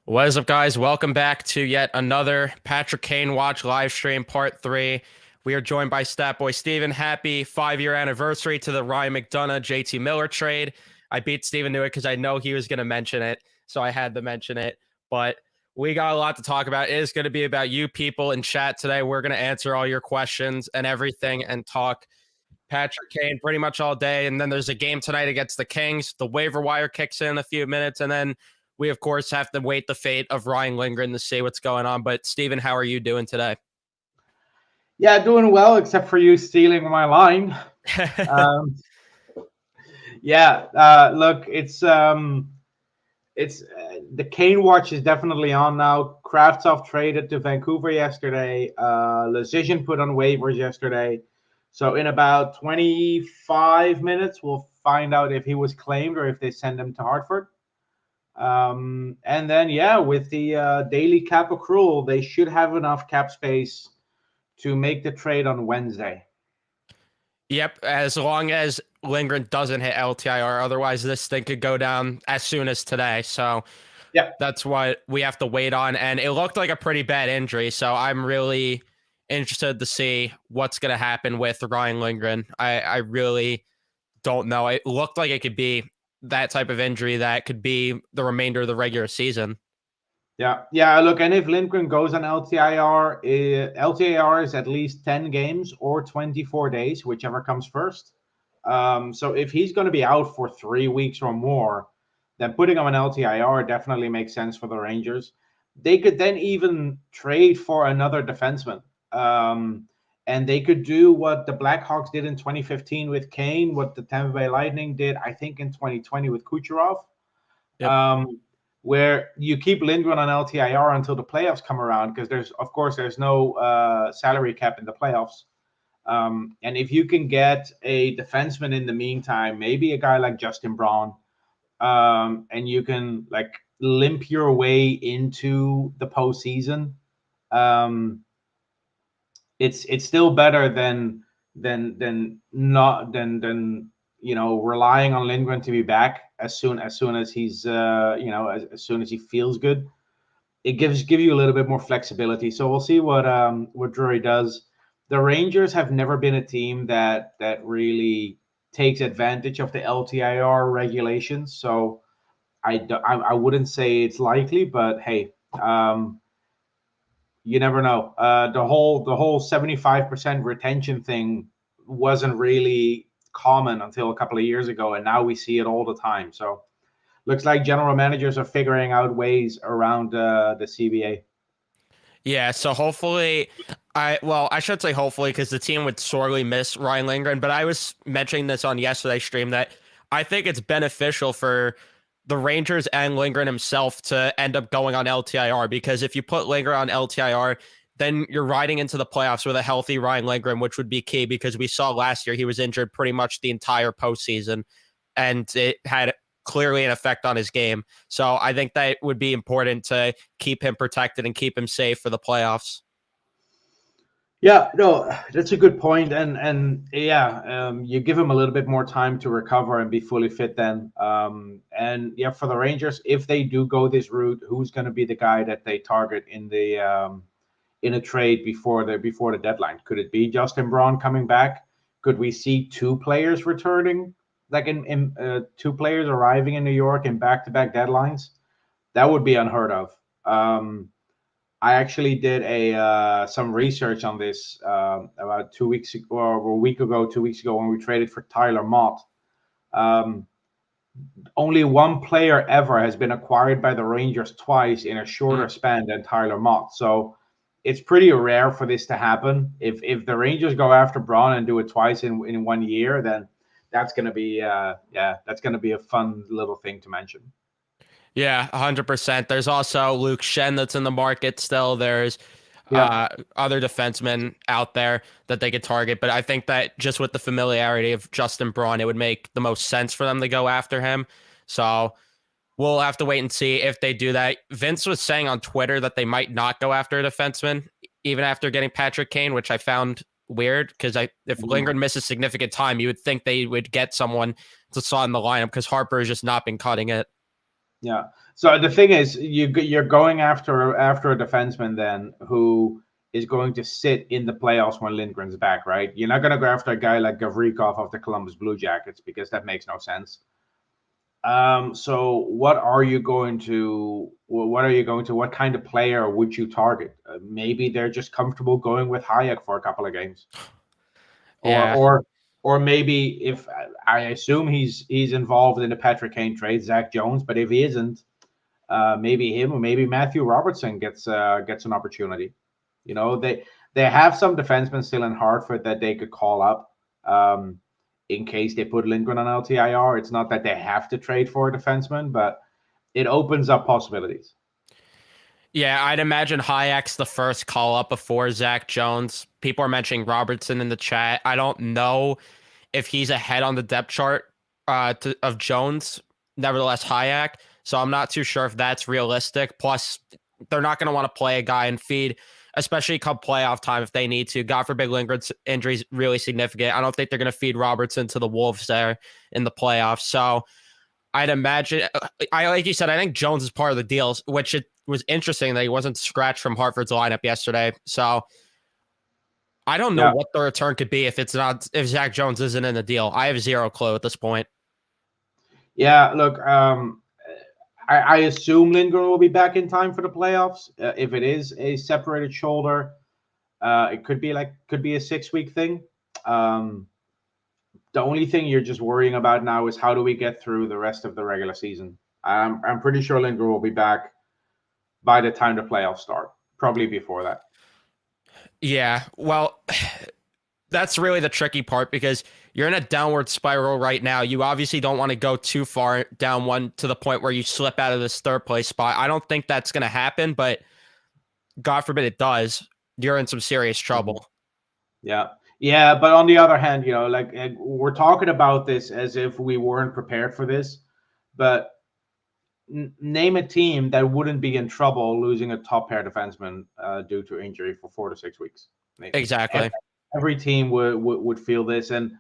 What is up, guys? Welcome back to yet another Patrick Kane Watch live stream, part three. We are joined by Statboy Steven. Happy 5-year anniversary to the Ryan McDonough JT Miller trade. I beat Steven to it because I know he was going to mention it, so I had to mention it. But we got a lot to talk about. It is going to be about you people in chat today. We're going to answer all your questions and everything and talk Patrick Kane pretty much all day. And then there's a game tonight against the Kings. The waiver wire kicks in a few minutes. And then we, of course, have to wait the fate of Ryan Lindgren to see what's going on. But, Steven, how are you doing today? Yeah, doing well, except for you stealing my line. Look, it's the Kane watch is definitely on now. Kravtsov traded to Vancouver yesterday. Lecision put on waivers yesterday. So in about 25 minutes, we'll find out if he was claimed or if they send him to Hartford. And then, with the daily cap accrual, they should have enough cap space to make the trade on Wednesday. Yep, as long as Lindgren doesn't hit LTIR. Otherwise, this thing could go down as soon as today. So that's what we have to wait on. And it looked like a pretty bad injury. So I'm really interested to see what's going to happen with Ryan Lindgren. I really don't know. It looked like it could be that type of injury that could be the remainder of the regular season. Yeah. Look, and if Lindgren goes on LTIR, LTIR is at least 10 games or 24 days, whichever comes first. So if he's going to be out for 3 weeks or more, then putting him on LTIR definitely makes sense for the Rangers. They could then even trade for another defenseman. And they could do what the Blackhawks did in 2015 with Kane, what the Tampa Bay Lightning did, I think, in 2020 with Kucherov. Yep. Where you keep Lindgren on LTIR until the playoffs come around, because there's no salary cap in the playoffs. And if you can get a defenseman in the meantime, maybe a guy like Justin Braun, and you can like limp your way into the postseason, it's still better than relying on Lindgren to be back as soon as he's as soon as he feels good. It give you a little bit more flexibility. So we'll see what Drury does. The Rangers have never been a team that really takes advantage of the LTIR regulations. So I wouldn't say it's likely, but hey, you never know. The whole 75% retention thing wasn't really common until a couple of years ago, and now we see it all the time. So looks like general managers are figuring out ways around the CBA. Yeah, so hopefully, I should say hopefully, because the team would sorely miss Ryan Lindgren. But I was mentioning this on yesterday's stream that I think it's beneficial for the Rangers and Lindgren himself to end up going on LTIR, because if you put Lindgren on LTIR, then you're riding into the playoffs with a healthy Ryan Lindgren, which would be key, because we saw last year he was injured pretty much the entire postseason, and it had clearly an effect on his game. So I think that would be important to keep him protected and keep him safe for the playoffs. Yeah, no, that's a good point, and you give him a little bit more time to recover and be fully fit then. And yeah, for the Rangers, if they do go this route, who's going to be the guy that they target in a trade before the deadline? Could it be Justin Braun coming back? Could we see two players returning, like in two players arriving in New York in back-to-back deadlines? That would be unheard of. I actually did some research on this about 2 weeks ago, or a week ago, 2 weeks ago, when we traded for Tyler Mott. Only one player ever has been acquired by the Rangers twice in a shorter span than Tyler Mott. So it's pretty rare for this to happen. If the Rangers go after Braun and do it twice in 1 year, then that's gonna be a fun little thing to mention. Yeah, 100%. There's also Luke Shen that's in the market still. There's other defensemen out there that they could target. But I think that just with the familiarity of Justin Braun, it would make the most sense for them to go after him. So we'll have to wait and see if they do that. Vince was saying on Twitter that they might not go after a defenseman, even after getting Patrick Kane, which I found weird, because if Lindgren misses significant time, you would think they would get someone to slot in the lineup, because Harper has just not been cutting it. Yeah. So the thing is, you're going after a defenseman then who is going to sit in the playoffs when Lindgren's back, right? You're not going to go after a guy like Gavrikov of the Columbus Blue Jackets because that makes no sense. So what kind of player would you target? Maybe they're just comfortable going with Hayek for a couple of games, or Yeah. or or maybe if I assume he's involved in the Patrick Kane trade, Zach Jones, but if he isn't, maybe him or maybe Matthew Robertson gets an opportunity. You know, they have some defensemen still in Hartford that they could call up in case they put Lindgren on LTIR. It's not that they have to trade for a defenseman, but it opens up possibilities. Yeah, I'd imagine Hayek's the first call up before Zach Jones. People are mentioning Robertson in the chat. I don't know if he's ahead on the depth chart of Jones, nevertheless Hayek. So I'm not too sure if that's realistic. Plus, they're not going to want to play a guy and feed, especially come playoff time if they need to. God forbid Lindgren's injury is really significant. I don't think they're going to feed Robertson to the Wolves there in the playoffs. So I'd imagine, I like you said, I think Jones is part of the deal, which it was interesting that he wasn't scratched from Hartford's lineup yesterday. So I don't know Yeah, what the return could be if Zach Jones isn't in the deal. I have zero clue at this point. yeah. Look, I assume Lindgren will be back in time for the playoffs. If it is a separated shoulder, it could be a 6 week thing. Um, the only thing you're just worrying about now is how do we get through the rest of the regular season. I'm pretty sure Lindgren will be back by the time the playoffs start, probably before that. Yeah, well, that's really the tricky part because you're in a downward spiral right now. You obviously don't want to go too far down one to the point where you slip out of this third place spot. I don't think that's going to happen, but God forbid it does. You're in some serious Mhm. trouble. Yeah. Yeah, but on the other hand, we're talking about this as if we weren't prepared for this, but name a team that wouldn't be in trouble losing a top pair defenseman due to injury for 4 to 6 weeks. Exactly. Every team would feel this, and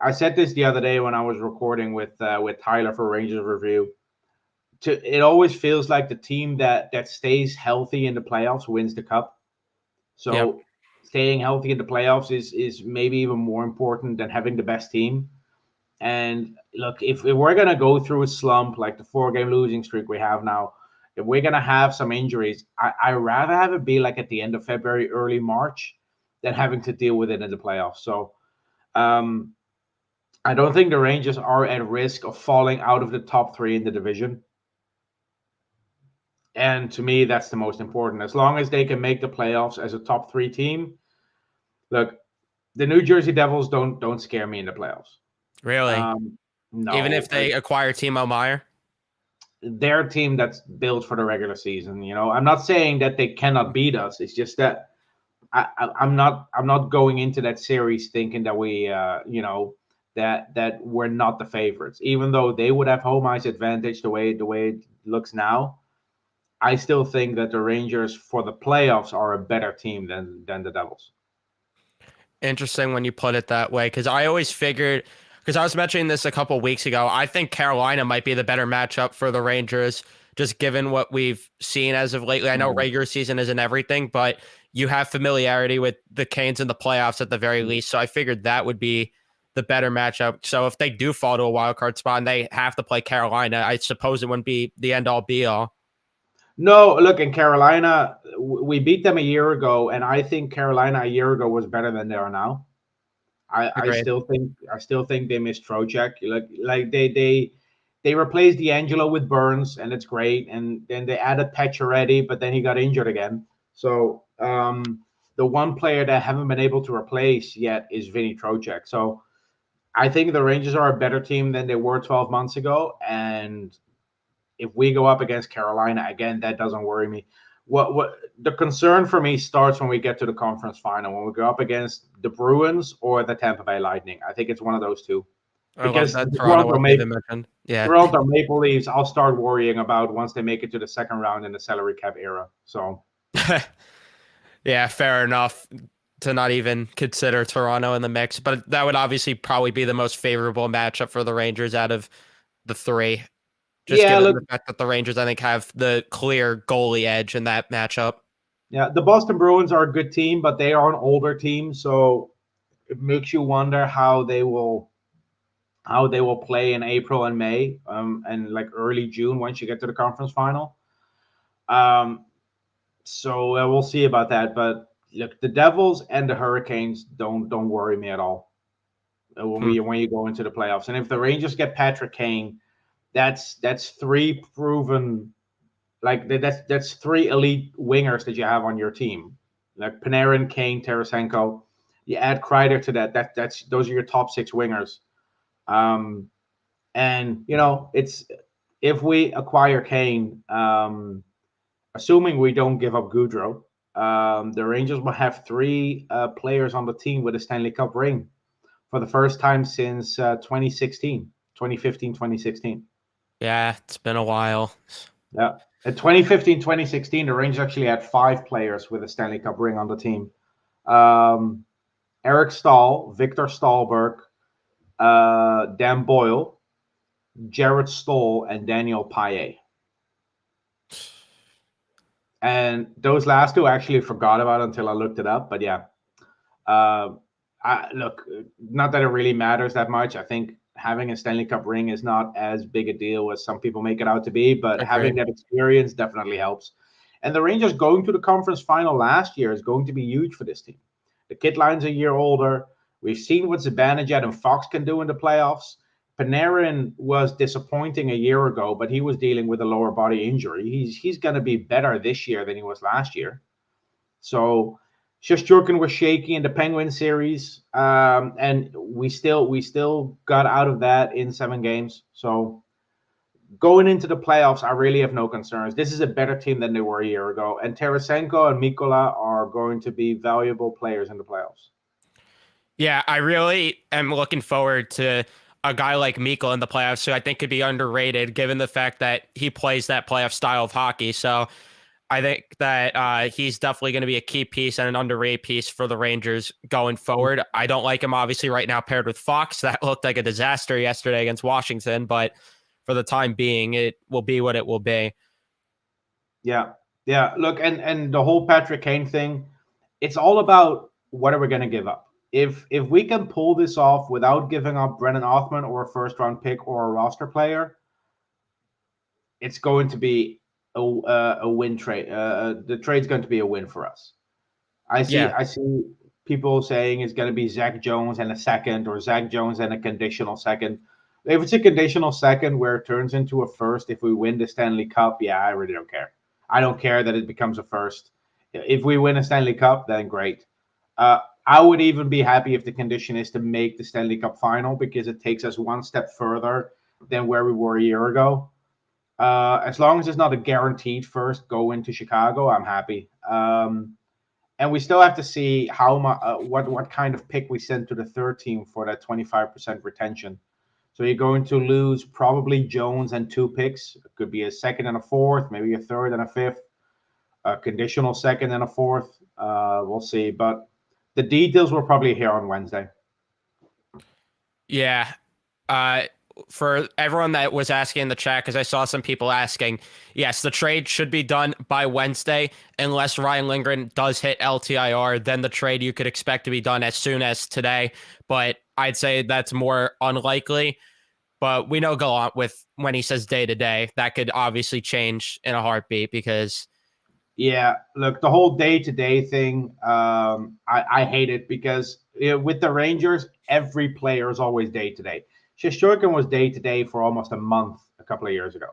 I said this the other day when I was recording with Tyler for Rangers Review. It always feels like the team that stays healthy in the playoffs wins the cup. Yep. So staying healthy in the playoffs is maybe even more important than having the best team. And look, if we're gonna go through a slump like the 4 game losing streak we have now, if we're gonna have some injuries, I rather have it be like at the end of February, early March, than having to deal with it in the playoffs. So um, I don't think the Rangers are at risk of falling out of the top three in the division. And to me, that's the most important. As long as they can make the playoffs as a top three team, look, the New Jersey Devils don't scare me in the playoffs. Really. Um, Even no, if they acquire Timo Meyer. they're a team that's built for the regular season. You know, I'm not saying that they cannot beat us. It's just that I'm not going into that series thinking that that we're not the favorites. Even though they would have home ice advantage the way it looks now, I still think that the Rangers for the playoffs are a better team than the Devils. Interesting when you put it that way, because I always figured, because I was mentioning this a couple weeks ago, I think Carolina might be the better matchup for the Rangers, just given what we've seen as of lately. I know Mhm. regular season isn't everything, but you have familiarity with the Canes in the playoffs at the very least. So I figured that would be the better matchup. So if they do fall to a wild card spot and they have to play Carolina, I suppose it wouldn't be the end all be all. No, look, in Carolina, we beat them a year ago, and I think Carolina a year ago was better than they are now. I Agreed. still think they missed Trocheck. Like they replaced D'Angelo with Burns, and it's great. And then they added Pacioretty, but then he got injured again. So the one player that haven't been able to replace yet is Vinny Trocheck. So I think the Rangers are a better team than they were 12 months ago. And if we go up against Carolina again, that doesn't worry me. What the concern for me starts when we get to the conference final, when we go up against the Bruins or the Tampa Bay Lightning. I think it's one of those two. I love Because that the Toronto Toronto wasn't Maple even mentioned. Yeah. Toronto Maple Leafs, I'll start worrying about once they make it to the second round in the salary cap era. So Yeah, fair enough to not even consider Toronto in the mix, but that would obviously probably be the most favorable matchup for the Rangers out of the three. just Yeah, given look, the fact that the Rangers, I think, have the clear goalie edge in that matchup. yeah, the Boston Bruins are a good team, but they are an older team, so it makes you wonder how they will play in April and May, and like early June once you get to the conference final. Um, so we'll see about that. But look, the Devils and the Hurricanes don't worry me at all when Hmm. you go into the playoffs. And if the Rangers get Patrick Kane, that's three proven, like that's three elite wingers that you have on your team, like Panarin, Kane, Tarasenko. You add Kreider to that. That's those are your top six wingers. Um, and it's if we acquire Kane, assuming we don't give up Goudreau, the Rangers will have three players on the team with a Stanley Cup ring for the first time since 2016, 2015, 2016. Yeah, it's been a while. Yeah. In 2015, 2016, the Rangers actually had five players with a Stanley Cup ring on the team. Um, Eric Stahl, Victor Stahlberg, Dan Boyle, Jared Stoll, and Daniel Paille. And those last two I actually forgot about until I looked it up. But yeah, uh, look, not that it really matters that much. I think having a Stanley Cup ring is not as big a deal as some people make it out to be, but having Agreed. that experience definitely helps. And the Rangers going to the conference final last year is going to be huge for this team. The kid line's a year older. We've seen what Zibanejad and Fox can do in the playoffs. Panarin was disappointing a year ago, but he was dealing with a lower body injury. He's going to be better this year than he was last year. So Shesterkin was shaky in the Penguin series, and we still got out of that in 7 games. So going into the playoffs, I really have no concerns. This is a better team than they were a year ago, and Tarasenko and Mikola are going to be valuable players in the playoffs. Yeah, I really am looking forward to a guy like Mikkel in the playoffs, who I think could be underrated given the fact that he plays that playoff style of hockey. So I think that he's definitely going to be a key piece and an underrated piece for the Rangers going forward. I don't like him, obviously, right now paired with Fox. That looked like a disaster yesterday against Washington, but for the time being, it will be what it will be. Yeah, yeah. Look, and the whole Patrick Kane thing, it's all about what are we going to give up. If we can pull this off without giving up Brennan Othman or a first round pick or a roster player, it's going to be a win trade. The trade's going to be a win for us. I see Yeah. I see people saying it's going to be Zach Jones and a second, or Zach Jones and a conditional second. If it's a conditional second where it turns into a first, if we win the Stanley Cup, yeah, I really don't care. I don't care that it becomes a first. If we win a Stanley Cup, then great. I would even be happy if the condition is to make the Stanley Cup final, because it takes us one step further than where we were a year ago. As long as it's not a guaranteed first go into Chicago, I'm happy. And we still have to see what kind of pick we send to the third team for that 25% retention. So you're going to lose probably Jones and two picks. It could be a second and a fourth, maybe a third and a fifth, a conditional second and a fourth. We'll see, but the details will probably hear on Wednesday. Yeah. Uh, for everyone that was asking in the chat, because I saw some people asking, yes, the trade should be done by Wednesday, unless Ryan Lindgren does hit LTIR. Then the trade you could expect to be done as soon as today, but I'd say that's more unlikely. But we know Gallant, with when he says day to day, that could obviously change in a heartbeat because Yeah, look, the whole day-to-day thing, I hate it because with the Rangers, every player is always day-to-day. Shesterkin was day-to-day for almost a month a couple of years ago.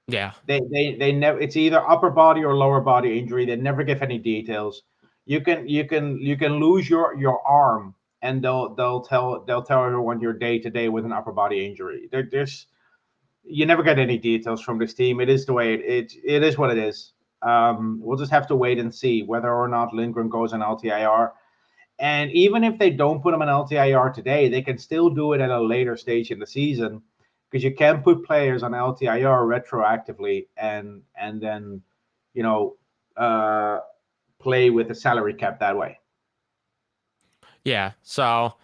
yeah. They never. It's either upper body or lower body injury. They never give any details. You can lose your arm, and they'll tell everyone you're day-to-day with an upper body injury. There's you never get any details from this team. It is the way it is what it is. We'll just have to wait and see whether or not Lindgren goes on LTIR. And even if they don't put him on LTIR today, they can still do it at a later stage in the season, because you can put players on LTIR retroactively and then you know uh, play with the salary cap that way. Yeah. So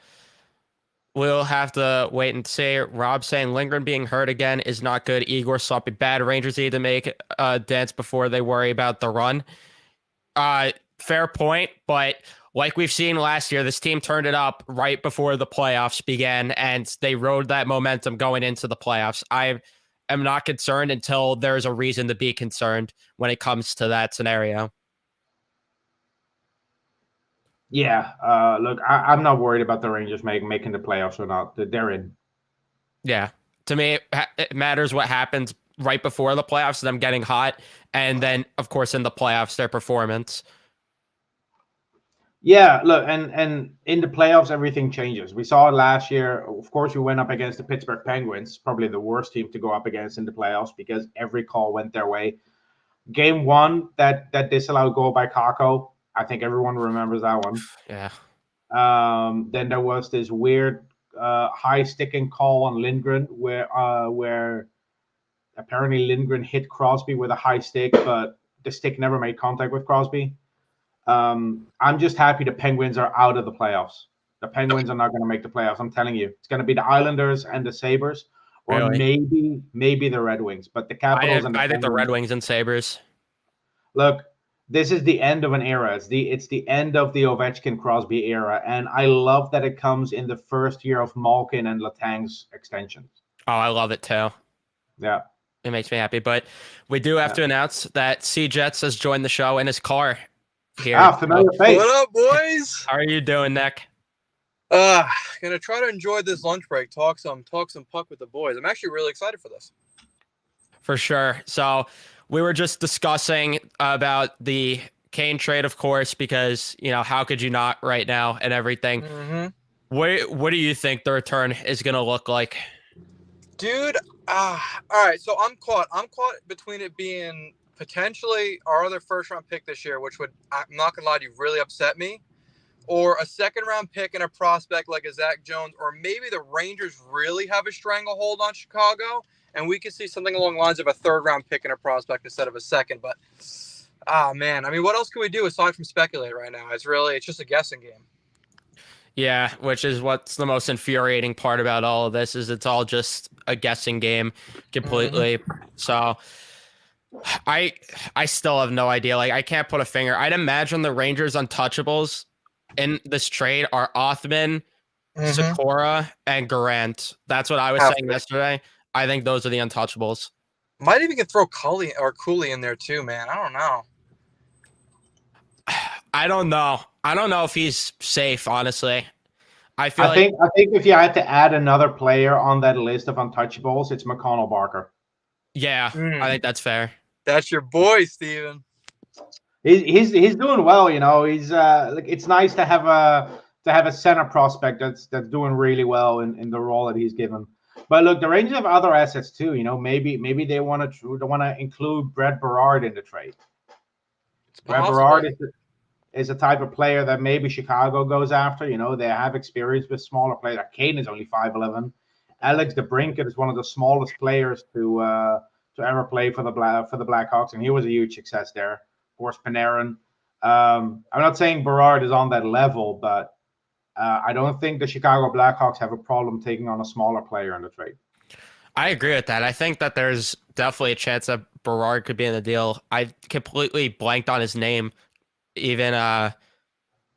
we'll have to wait and see. Rob saying Lindgren being hurt again is not good. Igor sloppy bad. Rangers need to make a dance before they worry about the run. Fair point, but like we've seen last year, this team turned it up right before the playoffs began, and they rode that momentum going into the playoffs. I am not concerned until there's a reason to be concerned when it comes to that scenario. Yeah, look, I'm not worried about the Rangers making the playoffs or not. They're in. Yeah. To me, it matters what happens right before the playoffs, them getting hot, and then, of course, in the playoffs, their performance. Yeah, look, and in the playoffs, everything changes. We saw it last year. Of course, we went up against the Pittsburgh Penguins, probably the worst team to go up against in the playoffs because every call went their way. Game one, that disallowed goal by Kako. I think everyone remembers that one. Yeah. Then there was this weird high sticking call on Lindgren where apparently Lindgren hit Crosby with a high stick, but the stick never made contact with Crosby. I'm just happy the Penguins are out of the playoffs. The Penguins are not going to make the playoffs. I'm telling you, it's going to be the Islanders and the Sabres, or Really? maybe the Red Wings. But the Capitals and the I think the Penguins. Red Wings and Sabres. Look, this is the end of an era. It's the end of the Ovechkin Crosby era, and I love that it comes in the first year of Malkin and Letang's extension. Oh, I love it too. Yeah. It makes me happy. But we do have to announce that Cjeths has joined the show in his car here. Familiar face. What up, boys? How are you doing, Nick? Gonna try to enjoy this lunch break, talk some puck with the boys. I'm actually really excited for this. For sure. So we were just discussing about the Kane trade, of course, because, you know, how could you not right now and everything. Mm-hmm. What do you think the return is going to look like? Dude, all right, so I'm caught between it being potentially our other first round pick this year, which would, I'm not gonna lie to you, really upset me, or a second round pick and a prospect like a Zach Jones, or maybe the Rangers really have a stranglehold on Chicago and we could see something along the lines of a third round pick and a prospect instead of a second. But man, I mean, what else can we do aside from speculate right now? It's just a guessing game. Yeah, which is what's the most infuriating part about all of this is it's all just a guessing game completely. So I still have no idea. Like, I can't put a finger. I'd imagine the Rangers untouchables in this trade are Othman, Sakura, and Garant. That's what I was saying yesterday. I think those are the untouchables. Might even can throw Cooley in there too, man. I don't know. I don't know if he's safe, honestly. I think if you had to add another player on that list of untouchables, it's McConnell Barker. Yeah, I think that's fair. That's your boy, Steven. He's doing well, you know. He's like, it's nice to have a center prospect that's doing really well in the role that he's given. But look, the Rangers have other assets too. You know, maybe they want to include Brett Berard in the trade. Brett Berard is a type of player that maybe Chicago goes after. You know, they have experience with smaller players. Kane is only 5'11". Alex DeBrincat is one of the smallest players to ever play for the Blackhawks, and he was a huge success there. Of course, Panarin. I'm not saying Berard is on that level, but I don't think the Chicago Blackhawks have a problem taking on a smaller player in the trade. I agree with that. I think that there's definitely a chance that Berard could be in the deal. I completely blanked on his name, even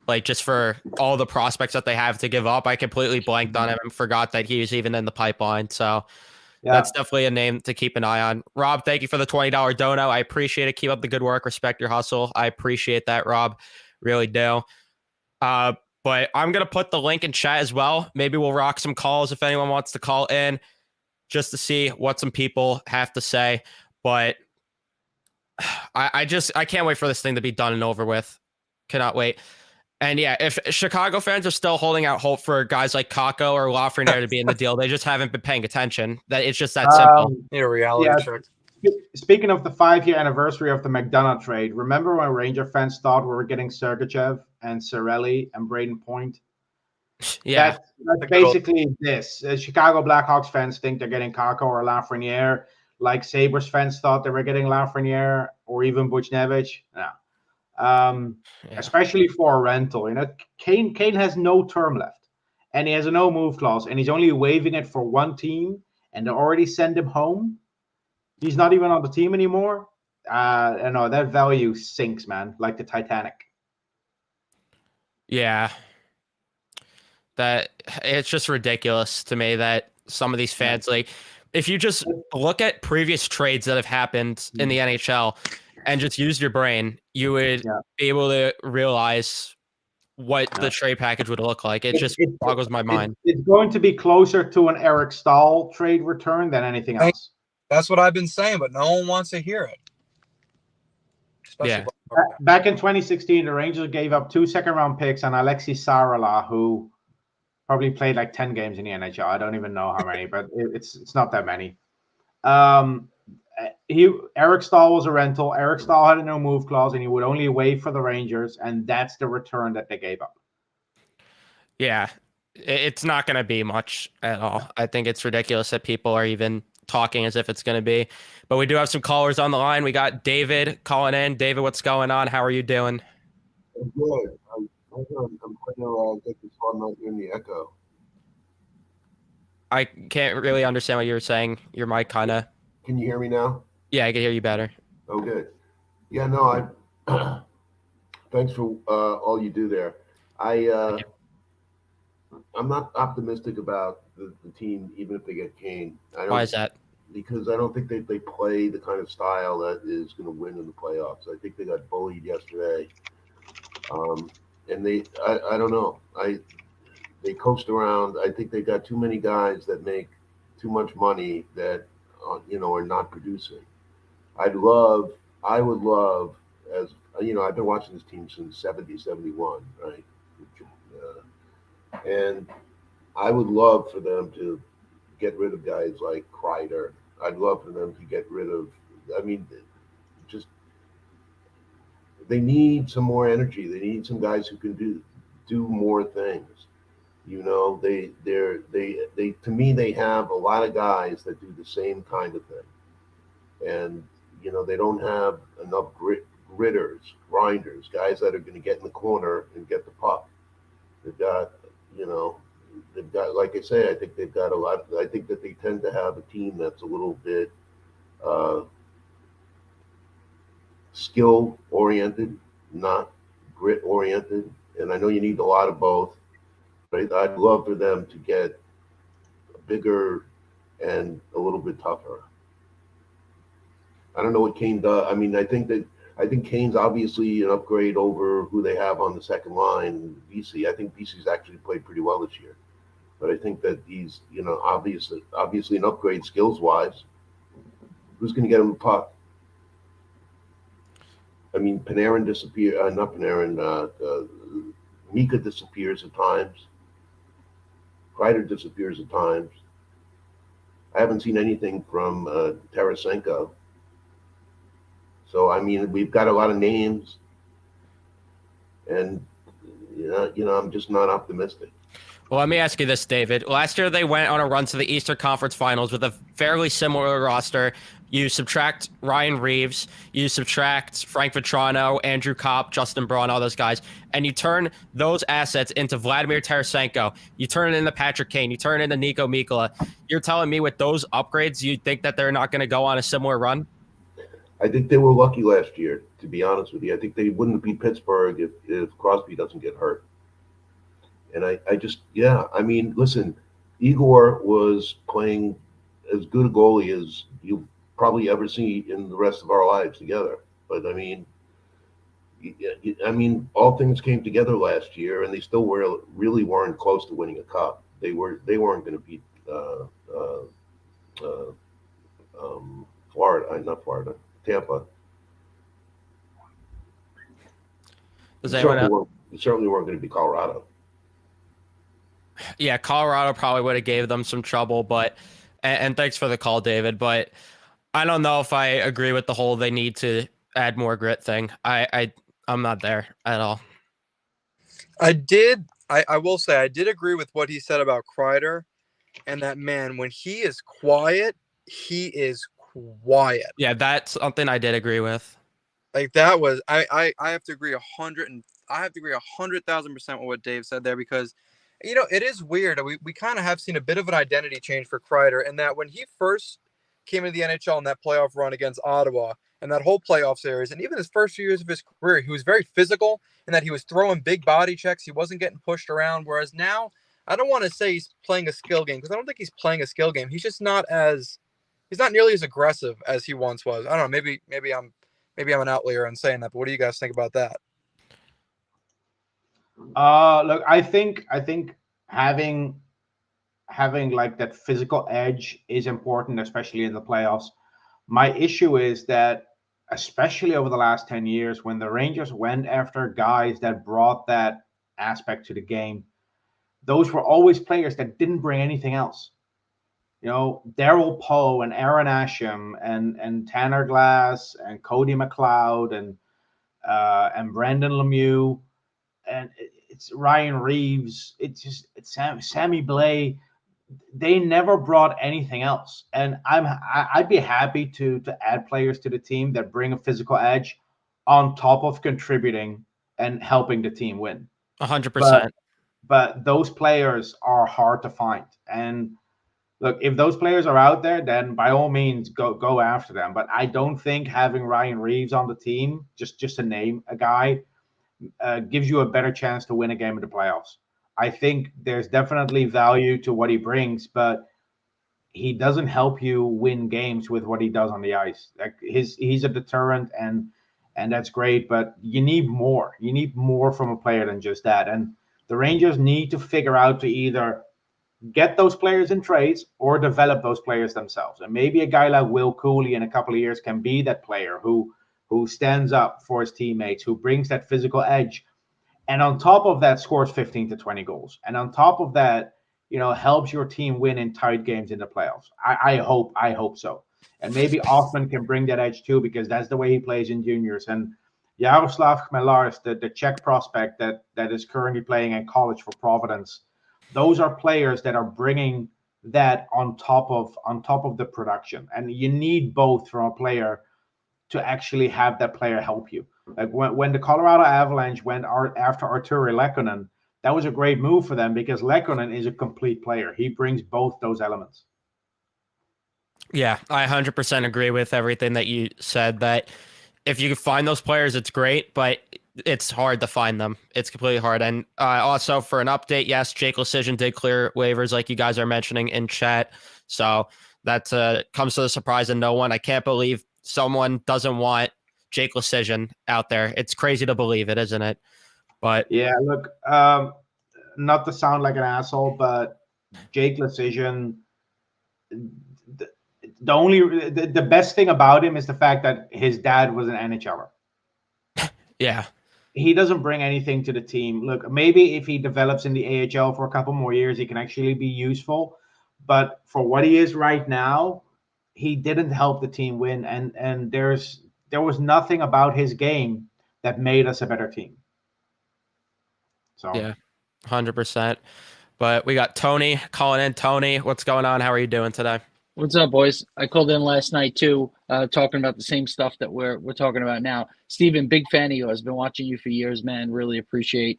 like just for all the prospects that they have to give up. I completely blanked on him and forgot that he was even in the pipeline. So that's definitely a name to keep an eye on. Rob, thank you for the $20 dono. I appreciate it. Keep up the good work. Respect your hustle. I appreciate that, Rob. Really do. But I'm going to put the link in chat as well. Maybe we'll rock some calls if anyone wants to call in just to see what some people have to say. But I can't wait for this thing to be done and over with. Cannot wait. And yeah, if Chicago fans are still holding out hope for guys like Kakko or Lafreniere to be in the deal, they just haven't been paying attention. That it's just that simple. Need a reality check. Speaking of the 5-year anniversary of the McDonough trade, remember when Ranger fans thought we were getting Sergachev and Cirelli and Braden Point? Yeah. That's basically this. Chicago Blackhawks fans think they're getting Kakko or Lafreniere, like Sabres fans thought they were getting Lafreniere or even Buchnevich. No. Especially for a rental. You know, Kane has no term left. and he has a no move clause, and he's only waiving it for one team, and they already send him home. He's not even on the team anymore. I know that value sinks, man, like the Titanic. Yeah. That it's just ridiculous to me that some of these fans, like, if you just look at previous trades that have happened in the NHL and just use your brain, you would be able to realize what the trade package would look like. It just boggles my mind. It's going to be closer to an Eric Stahl trade return than anything else. That's what I've been saying, but no one wants to hear it. Yeah. Back in 2016, the Rangers gave up 2 second-round picks and Alexi Sarala, who probably played like 10 games in the NHL. I don't even know how many, but it's not that many. Eric Stahl was a rental. Eric Stahl had a no move clause, and he would only waive for the Rangers, and that's the return that they gave up. Yeah, it's not going to be much at all. I think it's ridiculous that people are even talking as if it's going to be. But we do have some callers on the line. We got David calling in. David, what's going on? How are you doing? I'm good. I'm trying to get this one not in the echo. I can't really understand what you were saying. Your mic kind of... Can you hear me now? Yeah, I can hear you better. Oh, good. Yeah, no, thanks for all you do there. I'm not optimistic about the team, even if they get Kane. Why is that? Because I don't think they play the kind of style that is going to win in the playoffs. I think they got bullied yesterday. And I don't know. They coast around. I think they got too many guys that make too much money that, are not producing. I would love, as I've been watching this team since 70, 71, right? And I would love for them to get rid of guys like Kreider. I'd love for them to get rid of, they need some more energy. They need some guys who can do more things. They to me, they have a lot of guys that do the same kind of thing. And, they don't have enough gritters, grinders, guys that are going to get in the corner and get the puck. They've got, like I say, I think they've got a lot. I think that they tend to have a team that's a little bit skill oriented, not grit oriented. And I know you need a lot of both, but I'd love for them to get bigger and a little bit tougher. I don't know what Kane does. I think Kane's obviously an upgrade over who they have on the second line, BC. I think BC's actually played pretty well this year. But I think that he's, obviously an upgrade skills-wise. Who's going to get him the puck? Panarin disappears. Not Panarin. Mika disappears at times. Kreider disappears at times. I haven't seen anything from Tarasenko. So, we've got a lot of names. And, I'm just not optimistic. Well, let me ask you this, David. Last year, they went on a run to the Eastern Conference Finals with a fairly similar roster. You subtract Ryan Reeves, you subtract Frank Vetrano, Andrew Kopp, Justin Braun, all those guys, and you turn those assets into Vladimir Tarasenko. You turn it into Patrick Kane. You turn it into Nico Mikkola. You're telling me with those upgrades, you think that they're not going to go on a similar run? I think they were lucky last year, to be honest with you. I think they wouldn't beat Pittsburgh if Crosby doesn't get hurt. And listen, Igor was playing as good a goalie as you'll probably ever see in the rest of our lives together. But all things came together last year, and they still really weren't close to winning a cup. They weren't going to beat Tampa. They certainly weren't going to be Colorado. Yeah, Colorado probably would have gave them some trouble, but and thanks for the call, David. But I don't know if I agree with the whole they need to add more grit thing. I'm not there at all. I will say I did agree with what he said about Kreider, and that man, when he is quiet, he is quiet. Yeah, that's something I did agree with. Like that was I have to agree 100,000% with what Dave said there, because It is weird. We kind of have seen a bit of an identity change for Kreider, in that when he first came into the NHL in that playoff run against Ottawa and that whole playoff series, and even his first few years of his career, he was very physical in that he was throwing big body checks. He wasn't getting pushed around. Whereas now, I don't want to say he's playing a skill game, because I don't think he's playing a skill game. He's just he's not nearly as aggressive as he once was. I don't know. Maybe I'm an outlier in saying that, but what do you guys think about that? Look, I think having like that physical edge is important, especially in the playoffs. My issue is that, especially over the last 10 years, when the Rangers went after guys that brought that aspect to the game, those were always players that didn't bring anything else. Daryl Poe and Aaron Asham and Tanner Glass and Cody McLeod and Brandon Lemieux, and it's Ryan Reeves. It's Sammy Blais. They never brought anything else, and I'd be happy to add players to the team that bring a physical edge on top of contributing and helping the team win. 100%. But those players are hard to find, and look, if those players are out there, then by all means go after them. But I don't think having Ryan Reeves on the team, just to name a guy, gives you a better chance to win a game in the playoffs. I think there's definitely value to what he brings, but he doesn't help you win games with what he does on the ice. Like he's a deterrent, and that's great, but you need more. You need more from a player than just that. And the Rangers need to figure out to either get those players in trades or develop those players themselves. And maybe a guy like Will Cooley in a couple of years can be that player who stands up for his teammates, who brings that physical edge, and on top of that scores 15 to 20 goals. And on top of that, helps your team win in tight games in the playoffs. I hope so. And maybe Offman can bring that edge too, because that's the way he plays in juniors. And Jaroslav Chmelars, the Czech prospect that is currently playing in college for Providence, those are players that are bringing that on top of the production. And you need both from a player to actually have that player help you. Like when the Colorado Avalanche went after Arturi Lekkonen, that was a great move for them, because Lekkonen is a complete player. He brings both those elements. Yeah, I 100% agree with everything that you said, that if you can find those players, it's great, but it's hard to find them. It's completely hard. And also for an update, yes, Jake Lecision did clear waivers like you guys are mentioning in chat. So that comes to the surprise of no one. I can't believe someone doesn't want Jake Lecision out there. It's crazy to believe it, isn't it? But yeah, look, not to sound like an asshole, but Jake Lecision, the best thing about him is the fact that his dad was an NHLer. Yeah. He doesn't bring anything to the team. Look, maybe if he develops in the AHL for a couple more years, he can actually be useful. But for what he is right now, he didn't help the team win. And there was nothing about his game that made us a better team. So yeah, 100%. But we got Tony calling in. Tony, what's going on? How are you doing today? What's up, boys? I called in last night too, talking about the same stuff that we're talking about now. Steven, big fan of yours. Been watching you for years, man. Really appreciate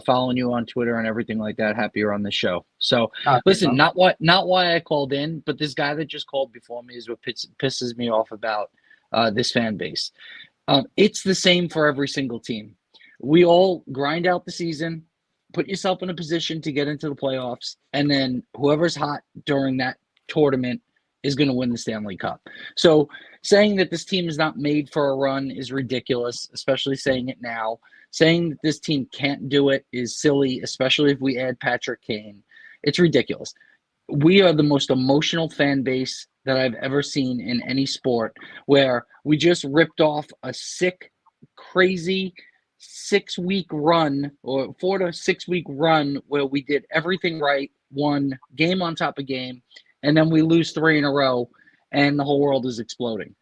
following you on Twitter and everything like that. Happy you're on the show. So listen, not why I called in, but this guy that just called before me is what pisses me off about this fan base. It's the same for every single team. We all grind out the season, put yourself in a position to get into the playoffs, and then whoever's hot during that tournament is going to win the Stanley Cup. So saying that this team is not made for a run is ridiculous, especially saying it now. Saying that this team can't do it is silly, especially if we add Patrick Kane. It's ridiculous. We are the most emotional fan base that I've ever seen in any sport, where we just ripped off a sick, crazy 6-week run, or 4 to 6 week run, where we did everything right, won game on top of game, and then we lose 3 in a row, and the whole world is exploding.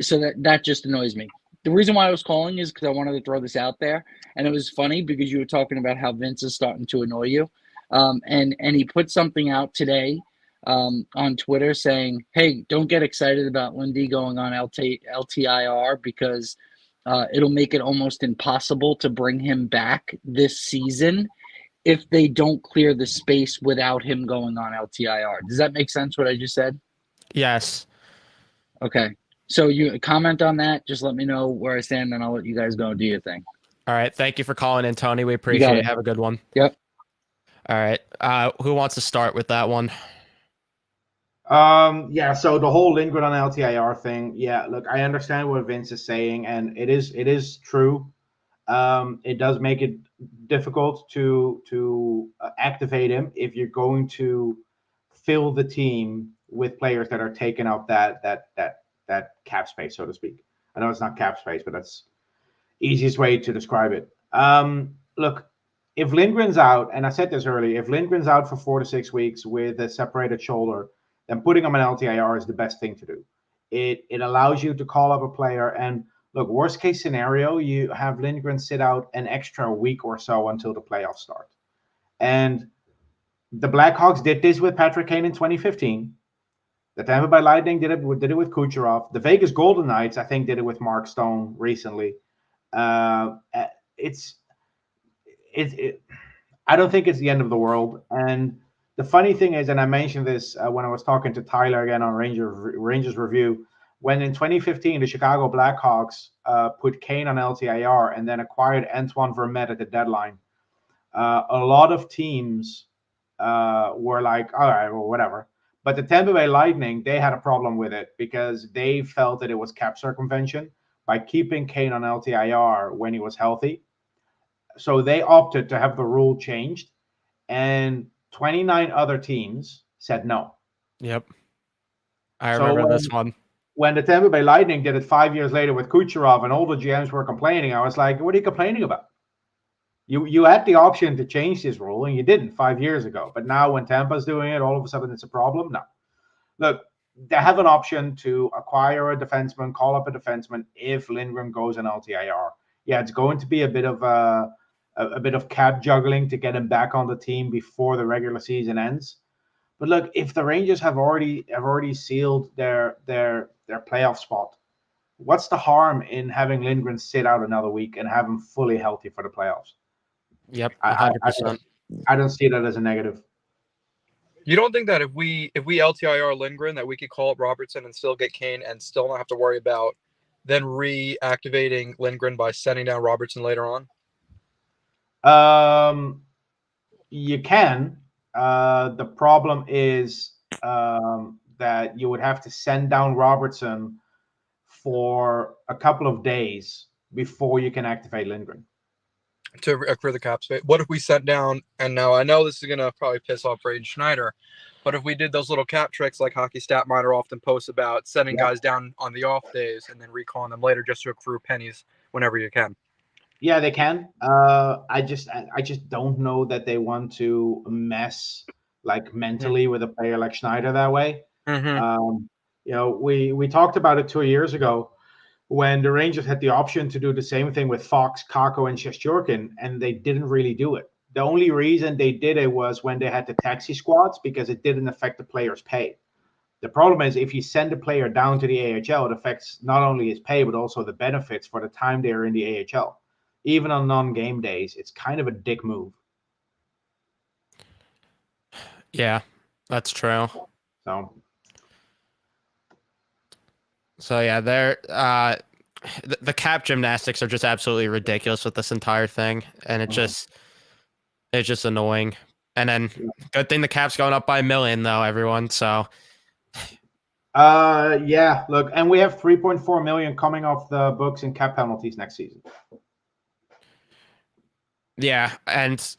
So that just annoys me. The reason why I was calling is because I wanted to throw this out there, and it was funny because you were talking about how Vince is starting to annoy you, and he put something out today on Twitter saying, "Hey, don't get excited about Lindy going on LTIR because it'll make it almost impossible to bring him back this season if they don't clear the space without him going on LTIR. Does that make sense what I just said? Yes. Okay. So you comment on that. Just let me know where I stand, and I'll let you guys go do your thing. All right. Thank you for calling in, Tony. We got appreciate it. it. Have a good one. Yep. All right. Who wants to start with that one? Yeah, so the whole Lindgren on LTIR thing, yeah, look, I understand what Vince is saying, and it is true. It does make it difficult to activate him if you're going to fill the team with players that are taking up that cap space, so to speak. I know it's not cap space, but that's easiest way to describe it. Look, if Lindgren's out, and I said this earlier, if Lindgren's out for 4 to 6 weeks with a separated shoulder, then putting him on LTIR is the best thing to do. It allows you to call up a player, and look, worst case scenario, you have Lindgren sit out an extra week or so until the playoffs start. And the Blackhawks did this with Patrick Kane in 2015. The Tampa Bay Lightning did it with Kucherov. The Vegas Golden Knights, I think, did it with Mark Stone recently. It's I don't think it's the end of the world. And the funny thing is, and I mentioned this when I was talking to Tyler again on Rangers Review, when in 2015 the Chicago Blackhawks put Kane on LTIR and then acquired Antoine Vermette at the deadline, a lot of teams were like, all right, well, whatever. But the Tampa Bay Lightning, they had a problem with it because they felt that it was cap circumvention by keeping Kane on LTIR when he was healthy. So they opted to have the rule changed, and 29 other teams said no. Yep. I remember this one. When the Tampa Bay Lightning did it 5 years later with Kucherov and all the GMs were complaining, I was like, what are you complaining about? You had the option to change this rule, and you didn't 5 years ago. But now when Tampa's doing it, all of a sudden it's a problem? No. Look, they have an option to acquire a defenseman, call up a defenseman if Lindgren goes on LTIR. Yeah, it's going to be a bit of cap juggling to get him back on the team before the regular season ends. But look, if the Rangers have already sealed their playoff spot, what's the harm in having Lindgren sit out another week and have him fully healthy for the playoffs? Yep, 100%. I don't see that as a negative. You don't think that if we LTIR Lindgren that we could call up Robertson and still get Kane and still not have to worry about then reactivating Lindgren by sending down Robertson later on? You can. The problem is that you would have to send down Robertson for a couple of days before you can activate Lindgren. To accrue the cap space. What if we sent down, and now I know this is going to probably piss off Braden Schneider, but if we did those little cap tricks like Hockey Stat Miner often posts about sending guys down on the off days and then recalling them later just to accrue pennies whenever you can. Yeah, they can. I just don't know that they want to mess like mentally with a player like Schneider that way. We talked about it 2 years ago when the Rangers had the option to do the same thing with Fox, Kakko, and Shesterkin, and they didn't really do it. The only reason they did it was when they had the taxi squads because it didn't affect the player's pay. The problem is if you send a player down to the AHL, it affects not only his pay, but also the benefits for the time they're in the AHL. Even on non-game days, it's kind of a dick move. Yeah, that's true. So yeah, the cap gymnastics are just absolutely ridiculous with this entire thing, and it's just annoying. And then good thing the cap's going up by $1 million though, everyone. So yeah, look, and we have 3.4 million coming off the books in cap penalties next season. Yeah, and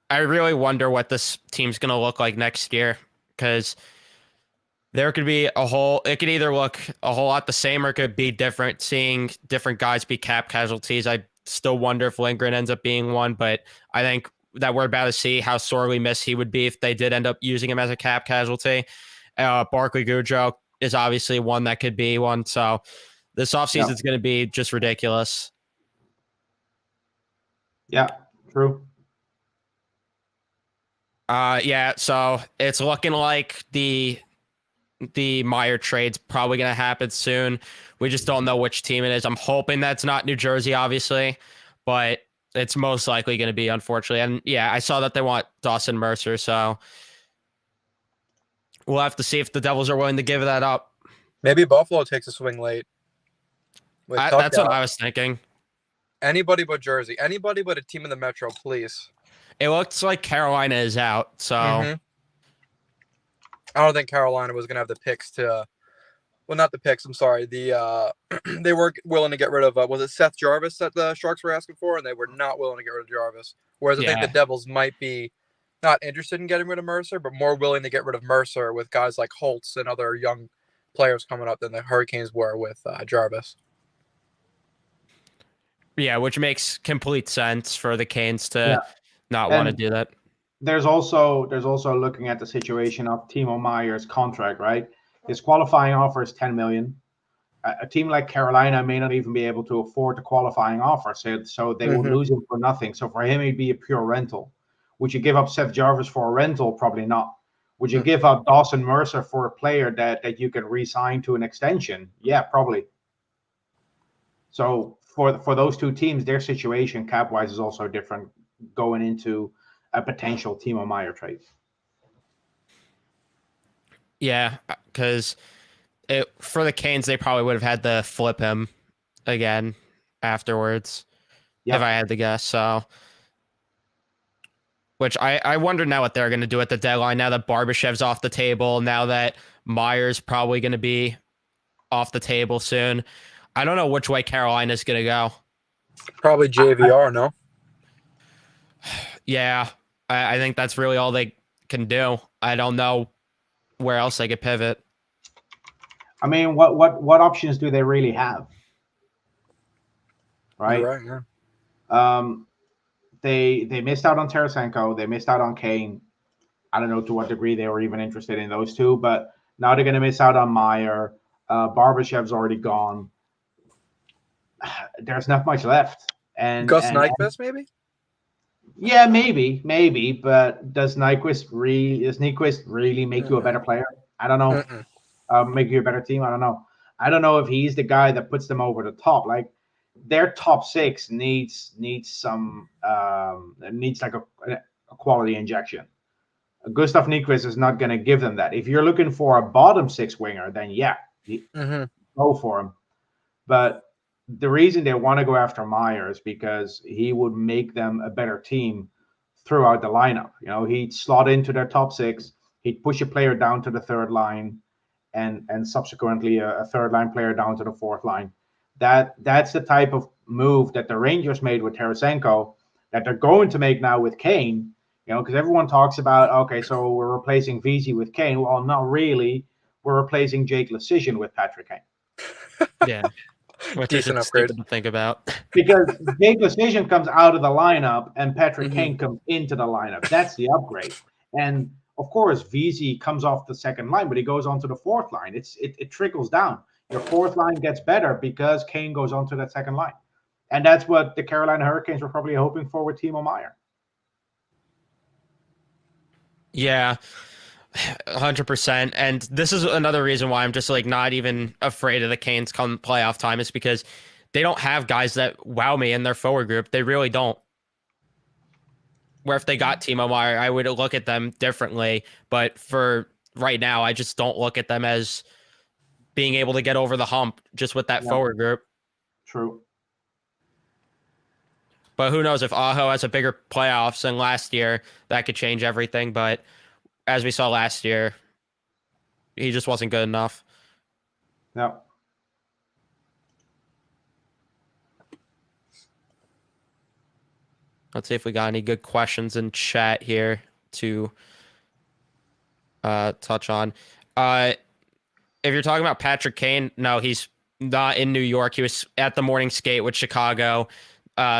I really wonder what this team's going to look like next year, because there could be it could either look a whole lot the same or it could be different, seeing different guys be cap casualties. I still wonder if Lindgren ends up being one, but I think that we're about to see how sorely missed he would be if they did end up using him as a cap casualty. Barclay Goodrow is obviously one that could be one. So this offseason is going to be just ridiculous. Yeah, true. Yeah, so it's looking like the Meyer trade's probably going to happen soon. We just don't know which team it is. I'm hoping that's not New Jersey, obviously, but it's most likely going to be, unfortunately. And yeah, I saw that they want Dawson Mercer, so we'll have to see if the Devils are willing to give that up. Maybe Buffalo takes a swing late. With That's what Tuchel. I was thinking. Anybody but Jersey. Anybody but a team in the Metro, please. It looks like Carolina is out, so I don't think Carolina was going to have the picks to. Well, not the picks. I'm sorry. The they were willing to get rid of. Was it Seth Jarvis that the Sharks were asking for, and they were not willing to get rid of Jarvis. Whereas I think the Devils might be not interested in getting rid of Mercer, but more willing to get rid of Mercer with guys like Holtz and other young players coming up than the Hurricanes were with Jarvis. Yeah, which makes complete sense for the Canes to not want to do that. There's also looking at the situation of Timo Meyer's contract, right? His qualifying offer is $10 million. A team like Carolina may not even be able to afford the qualifying offer, so they would lose him for nothing. So for him, it'd be a pure rental. Would you give up Seth Jarvis for a rental? Probably not. Would you give up Dawson Mercer for a player that you can re-sign to an extension? Yeah, probably. So for those two teams, their situation cap-wise is also different going into a potential Timo Meyer trade. Yeah, because for the Canes, they probably would have had to flip him again afterwards, if I had to guess. So, which I wonder now what they're going to do at the deadline, now that Barbashev's off the table, now that Meyer's probably going to be off the table soon. I don't know which way Carolina's going to go. Probably JVR, no? Yeah, I think that's really all they can do. I don't know where else they could pivot. I mean, what options do they really have? Right? You're right, yeah. They missed out on Tarasenko. They missed out on Kane. I don't know to what degree they were even interested in those two, but now they're going to miss out on Meyer. Barbashev's already gone. There's not much left. And Gus Nyquist, maybe? Yeah, maybe. But does Nyquist really make you a better player? I don't know. Make you a better team? I don't know. I don't know if he's the guy that puts them over the top. Like their top six needs some needs like a quality injection. Gustav Nyquist is not going to give them that. If you're looking for a bottom six winger, then go for him. But the reason they want to go after Meyer is because he would make them a better team throughout the lineup. You know, he'd slot into their top six. He'd push a player down to the third line, and subsequently a third line player down to the fourth line. That's the type of move that the Rangers made with Tarasenko, that they're going to make now with Kane. You know, because everyone talks about, okay, so we're replacing VZ with Kane. Well, not really. We're replacing Jake Leschyshyn with Patrick Kane. Yeah. Which Decent is upgrade stupid to think about. Because Jake Leschyshyn comes out of the lineup and Patrick Kane comes into the lineup. That's the upgrade. And of course, VZ comes off the second line, but he goes onto the fourth line. It trickles down. Your fourth line gets better because Kane goes onto that second line. And that's what the Carolina Hurricanes were probably hoping for with Timo Meyer. Yeah, 100%. And this is another reason why I'm just like not even afraid of the Canes come playoff time, is because they don't have guys that wow me in their forward group. They really don't. Where if they got Timo Meyer, I would look at them differently. But for right now, I just don't look at them as being able to get over the hump just with that forward group. True. But who knows, if Aho has a bigger playoffs than last year, that could change everything. But as we saw last year, he just wasn't good enough. No. Let's see if we got any good questions in chat here to touch on. If you're talking about Patrick Kane, no, he's not in New York. He was at the morning skate with Chicago.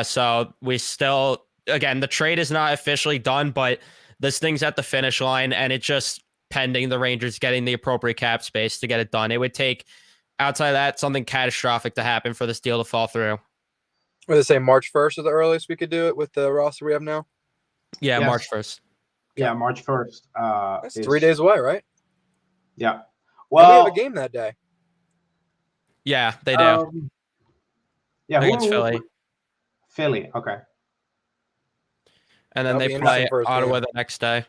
So we still, again, the trade is not officially done, but this thing's at the finish line, and it's just pending the Rangers getting the appropriate cap space to get it done. It would take, outside of that, something catastrophic to happen for this deal to fall through. Would they say March 1st is the earliest we could do it with the roster we have now? Yeah, Yes. March 1st. Yeah, March 1st. That's 3 days away, right? Yeah. Well, we Well, have a game that day. Yeah, they do. yeah, I think it's Philly. Philly. Okay. and then That'll they be interesting play for his Ottawa game. the next day.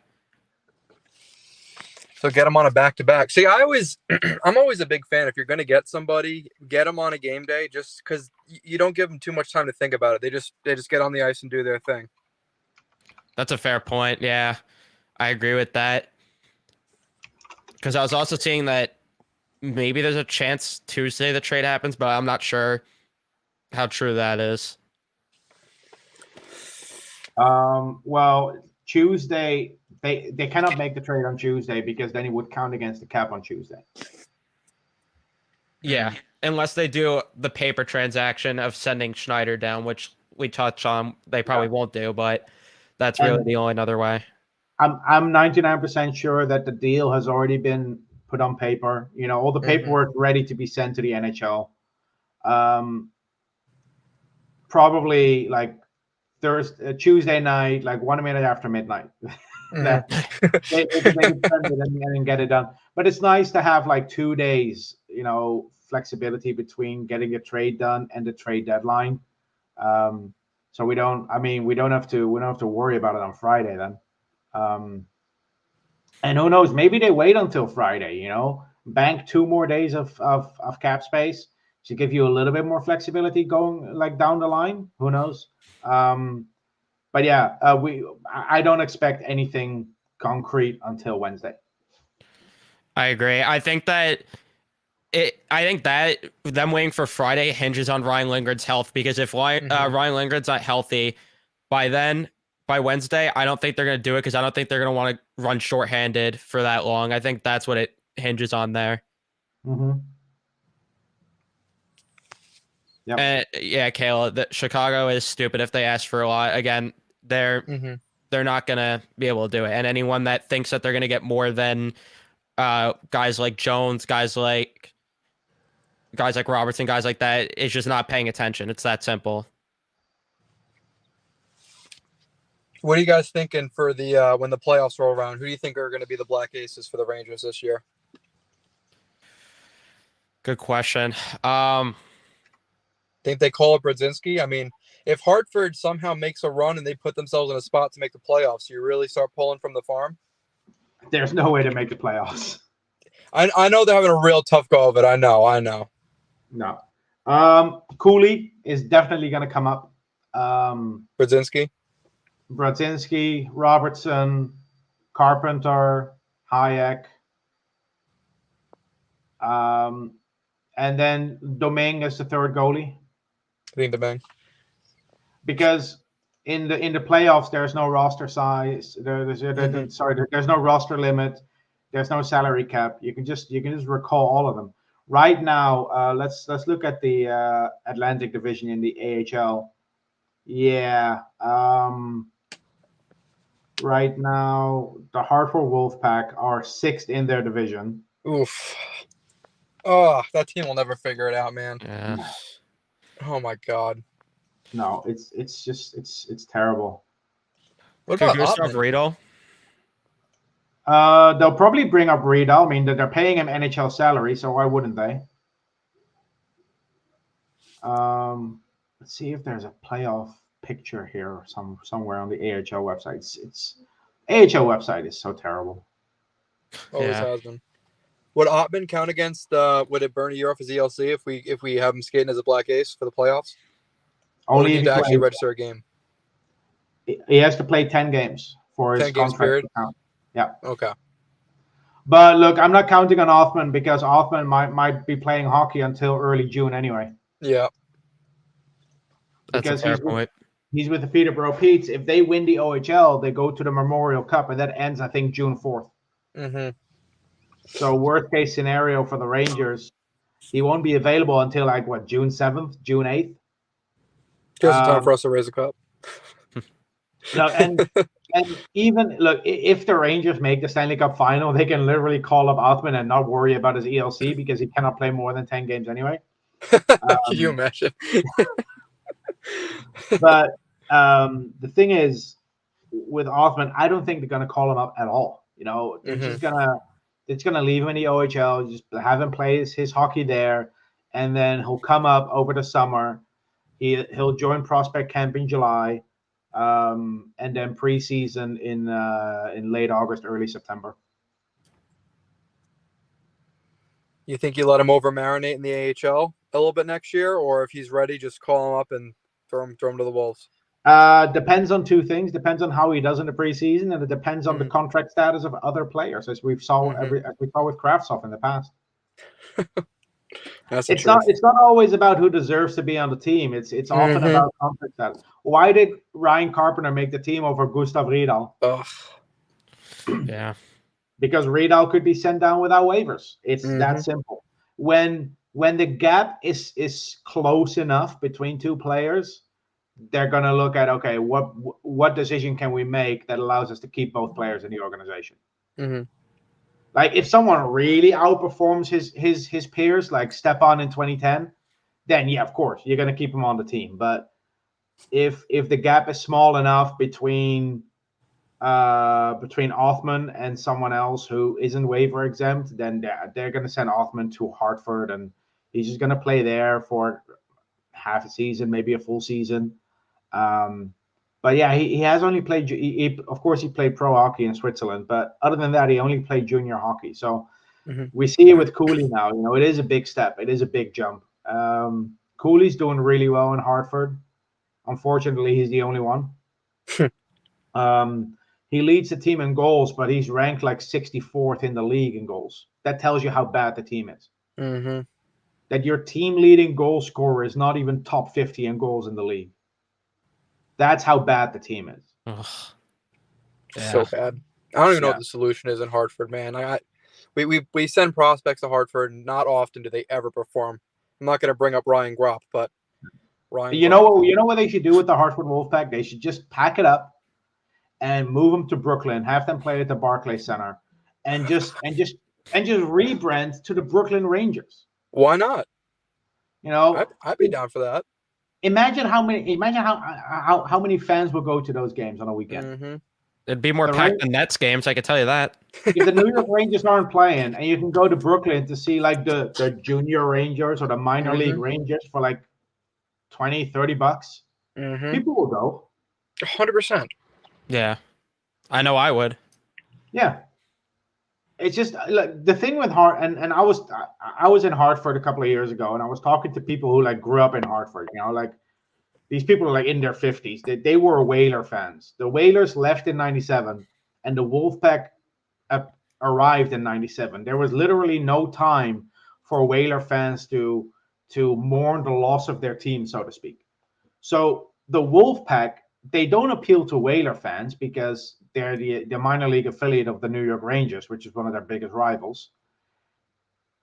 So get them on a back-to-back. See, I'm always a big fan. If you're going to get somebody, get them on a game day, just because you don't give them too much time to think about it. They just get on the ice and do their thing. That's a fair point. Yeah, I agree with that. Because I was also seeing that maybe there's a chance Tuesday the trade happens, but I'm not sure how true that is. Well, Tuesday they cannot make the trade on Tuesday because then it would count against the cap on Tuesday. Yeah, unless they do the paper transaction of sending Schneider down, which we touched on, they probably won't do, but that's really the only other way. I'm 99% sure that the deal has already been put on paper. You know, all the paperwork ready to be sent to the NHL. Probably like Tuesday night, like 1 minute after midnight. That they can send it and get it done. But it's nice to have like 2 days, you know, flexibility between getting a trade done and the trade deadline. So we don't have to worry about it on Friday then. And who knows, maybe they wait until Friday, you know, bank 2 more days of cap space to give you a little bit more flexibility going like down the line. Who knows? But yeah, I don't expect anything concrete until Wednesday. I agree. I think that them waiting for Friday hinges on Ryan Lindgren's health, because if Ryan Lindgren's not healthy by Wednesday, I don't think they're going to do it, because I don't think they're going to want to run shorthanded for that long. I think that's what it hinges on there. Yeah. Yeah, Kayla, Chicago is stupid if they ask for a lot. Again, they're not going to be able to do it. And anyone that thinks that they're going to get more than guys like Jones, guys like Robertson, guys like that, is just not paying attention. It's that simple. What are you guys thinking for the when the playoffs roll around? Who do you think are going to be the Black Aces for the Rangers this year? Good question. Think they call up Brodzinski? I mean, if Hartford somehow makes a run and they put themselves in a spot to make the playoffs, you really start pulling from the farm? There's no way to make the playoffs. I know they're having a real tough go of it. I know. No. Cooley is definitely going to come up. Brodzinski, Robertson, Carpenter, Hayek. And then Domingue is the third goalie. I think Domingue. Because in the playoffs, there's no roster size. There's no roster limit. There's no salary cap. You can just recall all of them. Right now, let's look at the Atlantic Division in the AHL. Yeah. Right now, the Hartford Wolfpack are 6th in their division. Oof. Oh, that team will never figure it out, man. Yeah. Oh my God. No, it's terrible. What about Gustav Ottman? Riedel? They'll probably bring up Riedel. I mean, they're paying him NHL salary, so why wouldn't they? Let's see if there's a playoff picture here somewhere on the AHL website. It's AHL website is so terrible. Always has been. Would Ottman count against? Would it burn a year off his ELC if we have him skating as a Black Ace for the playoffs? Only if he actually register a game. He has to play 10 games for his 10 games contract period. to count. Yeah. Okay. But look, I'm not counting on Othman because Othman might be playing hockey until early June anyway. Yeah. That's a fair point. He's with the Peterborough Petes. If they win the OHL, they go to the Memorial Cup, and that ends, I think, June 4th. So worst case scenario for the Rangers, he won't be available until like what, June 7th, June 8th. Just in time for us to raise a cup. No, and even look, if the Rangers make the Stanley Cup final, they can literally call up Othman and not worry about his ELC because he cannot play more than 10 games anyway. Can you imagine? But the thing is, with Othman, I don't think they're gonna call him up at all. You know, they're just gonna leave him in the OHL, just have him play his hockey there, and then he'll come up over the summer. He'll join prospect camp in July. and then preseason in late August, early September. You think you let him over marinate in the AHL a little bit next year, or if he's ready, just call him up and throw him to the Wolves? Depends on two things. Depends on how he does in the preseason, and it depends on the contract status of other players, as we saw with Kravtsov in the past. It's not always about who deserves to be on the team. It's often about contract status. Why did Ryan Carpenter make the team over Gustav Riedel? Yeah. Because Riedel could be sent down without waivers. It's that simple. When the gap is close enough between two players, they're going to look at, okay, what decision can we make that allows us to keep both players in the organization? Like if someone really outperforms his peers, like Stepan in 2010, then yeah, of course you're going to keep him on the team. But if the gap is small enough between Othman and someone else who isn't waiver exempt, then they're going to send Othman to Hartford, and he's just going to play there for half a season, maybe a full season. But yeah, he has only played. Of course, he played pro hockey in Switzerland, but other than that, he only played junior hockey. So we see it with Cooley now. You know, it is a big step. It is a big jump. Cooley's doing really well in Hartford. Unfortunately, he's the only one. He leads the team in goals, but he's ranked like 64th in the league in goals. That tells you how bad the team is. That your team leading goal scorer is not even top 50 in goals in the league. That's how bad the team is. Yeah. So bad. I don't even know what the solution is in Hartford, man. We send prospects to Hartford, and not often do they ever perform. I'm not going to bring up Ryan Gropp, but you know what they should do with the Hartford Wolfpack? They should just pack it up and move them to Brooklyn, have them play at the Barclays Center, and just rebrand to the Brooklyn Rangers. Why not? You know, I'd be down for that. Imagine how many fans will go to those games on a weekend. It'd be more packed than Nets games, I can tell you that. If the New York Rangers aren't playing, and you can go to Brooklyn to see like the junior Rangers or the minor league Rangers for like $20-$30, people will go. 100%. Yeah, I know I would. Yeah, it's just like the thing with and I was in Hartford a couple of years ago, and I was talking to people who like grew up in Hartford. You know, like these people are like in their 50s. They were Whaler fans. The Whalers left in '97, and the Wolfpack arrived in '97. There was literally no time for Whaler fans to mourn the loss of their team, so to speak. So the Wolfpack, they don't appeal to Whaler fans because they're the minor league affiliate of the New York Rangers, which is one of their biggest rivals.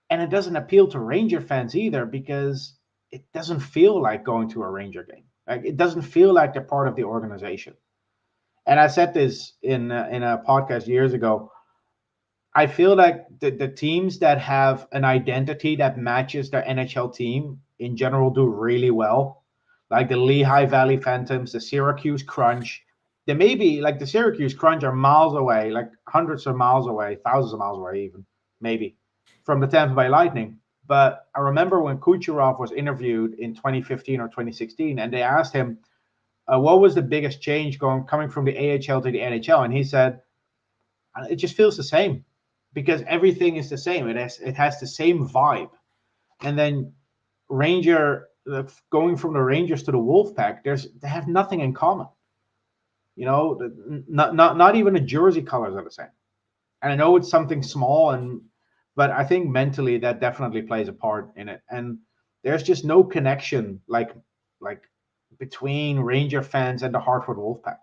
And it doesn't appeal to Ranger fans either because it doesn't feel like going to a Ranger game. Like it doesn't feel like they're part of the organization. And I said this in a podcast years ago. I feel like the teams that have an identity that matches their NHL team in general do really well. Like the Lehigh Valley Phantoms, the Syracuse Crunch. They may be like the Syracuse Crunch are miles away, like hundreds of miles away, thousands of miles away even, maybe, from the Tampa Bay Lightning. But I remember when Kucherov was interviewed in 2015 or 2016, and they asked him, what was the biggest change coming from the AHL to the NHL? And he said, it just feels the same because everything is the same. It has the same vibe. And then going from the Rangers to the Wolfpack, they have nothing in common. You know, not even the jersey colors are the same. And I know it's something small, but I think mentally that definitely plays a part in it. And there's just no connection like between Ranger fans and the Hartford Wolfpack.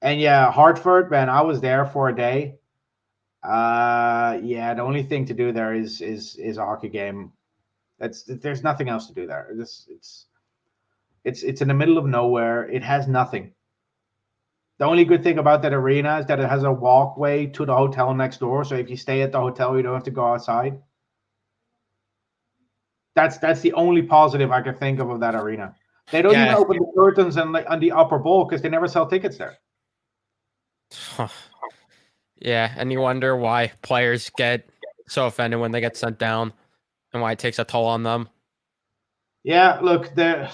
And yeah, Hartford, man, I was there for a day. The only thing to do there is a hockey game. There's nothing else to do there. It's in the middle of nowhere. It has nothing. The only good thing about that arena is that it has a walkway to the hotel next door. So if you stay at the hotel, you don't have to go outside. That's the only positive I can think of that arena. They don't even open the curtains on the upper bowl because they never sell tickets there. Yeah, and you wonder why players get so offended when they get sent down and why it takes a toll on them. Yeah, look, there.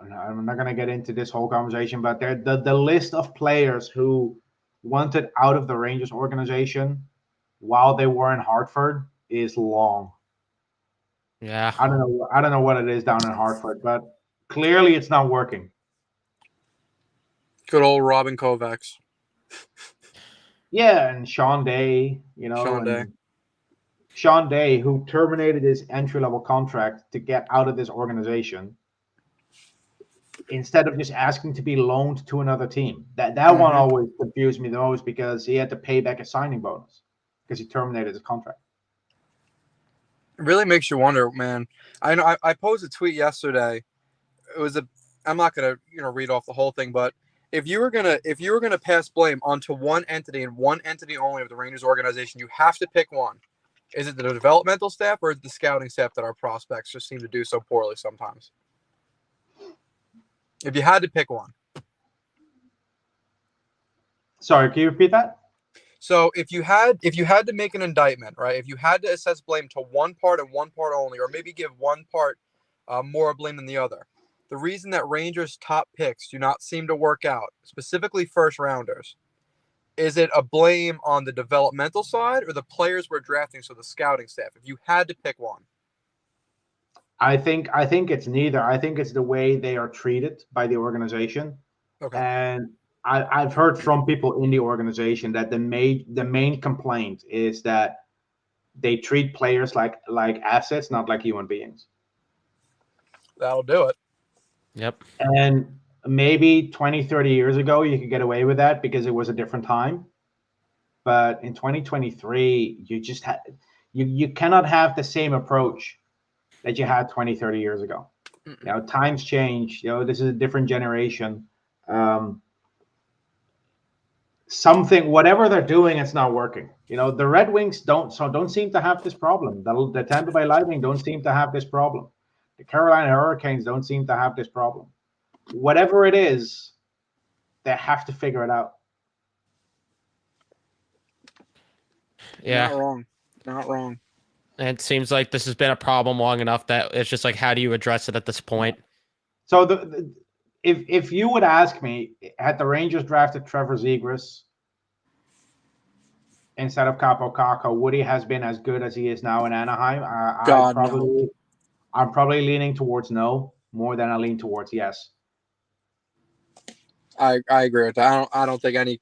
I'm not gonna get into this whole conversation, but the list of players who wanted out of the Rangers organization while they were in Hartford is long. Yeah. I don't know. I don't know what it is down in Hartford, but clearly it's not working. Good old Robin Kovacs. Yeah, and Sean Day, Sean Day. and Sean Day, who terminated his entry level contract to get out of this organization instead of just asking to be loaned to another team. That one always confused me the most because he had to pay back a signing bonus because he terminated his contract. It really makes you wonder, man. I know I posed a tweet yesterday. It was I'm not gonna read off the whole thing, but if you were gonna pass blame onto one entity and one entity only of the Rangers organization, you have to pick one. Is it the developmental staff or the scouting staff that our prospects just seem to do so poorly sometimes? If you had to pick one. Sorry, can you repeat that? So if you had to make an indictment, right? If you had to assess blame to one part and one part only, or maybe give one part more blame than the other, the reason that Rangers' top picks do not seem to work out, specifically first rounders, is it a blame on the developmental side or the players we're drafting, so the scouting staff? If you had to pick one. I think it's neither. I think it's the way they are treated by the organization. Okay. And I've heard from people in the organization that the main complaint is that they treat players like assets, not like human beings. That'll do it. Yep. And maybe 20, 30 years ago, you could get away with that because it was a different time. But in 2023, you cannot have the same approach that you had 20, 30 years ago. Times change. This is a different generation. Whatever they're doing, it's not working. The Red Wings don't seem to have this problem. The Tampa Bay Lightning don't seem to have this problem. The Carolina Hurricanes don't seem to have this problem. Whatever it is, they have to figure it out. Yeah. Not wrong. And it seems like this has been a problem long enough that it's just like, how do you address it at this point? So if you would ask me, had the Rangers drafted Trevor Zegras instead of Capo Caco, would he has been as good as he is now in Anaheim? I'm probably leaning towards no more than I lean towards yes. I agree with that. I don't think any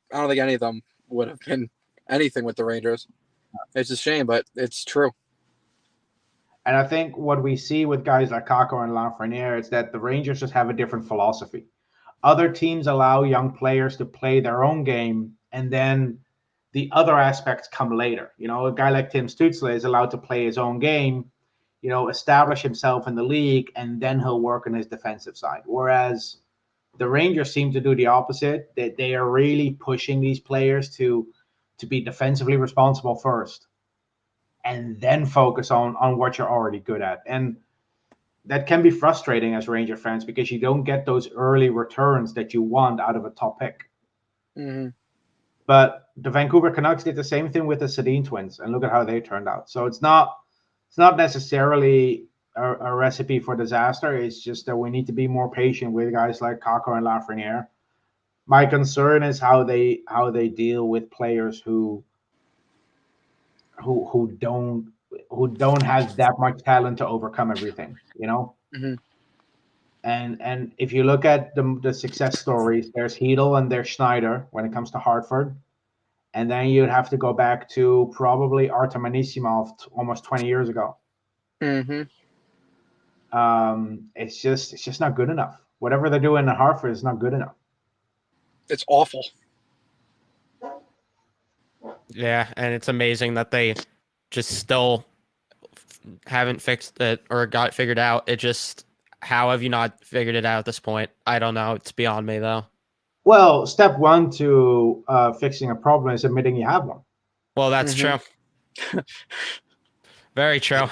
of them would have been anything with the Rangers. It's a shame, but it's true. And I think what we see with guys like Kako and Lafreniere is that the Rangers just have a different philosophy. Other teams allow young players to play their own game, and then the other aspects come later. A guy like Tim Stützle is allowed to play his own game, establish himself in the league, and then he'll work on his defensive side. Whereas the Rangers seem to do the opposite. They are really pushing these players to be defensively responsible first, and then focus on what you're already good at. And that can be frustrating as Ranger fans because you don't get those early returns that you want out of a top pick. Mm-hmm. But the Vancouver Canucks did the same thing with the Sedin twins, and look at how they turned out. So it's not necessarily a recipe for disaster. It's just that we need to be more patient with guys like Kako and Lafreniere. My concern is how they deal with players who don't have that much talent to overcome everything, Mm-hmm. And if you look at the success stories, there's Hedel and there's Schneider when it comes to Hartford, and then you'd have to go back to probably Artem Anisimov almost 20 years ago. Mm-hmm. It's just not good enough. Whatever they're doing in Hartford is not good enough. It's awful. Yeah, and it's amazing that they just still haven't fixed it or got it figured out. How have you not figured it out at this point? I don't know. It's beyond me, though. Well, step one to fixing a problem is admitting you have one. Well, that's true. Very true.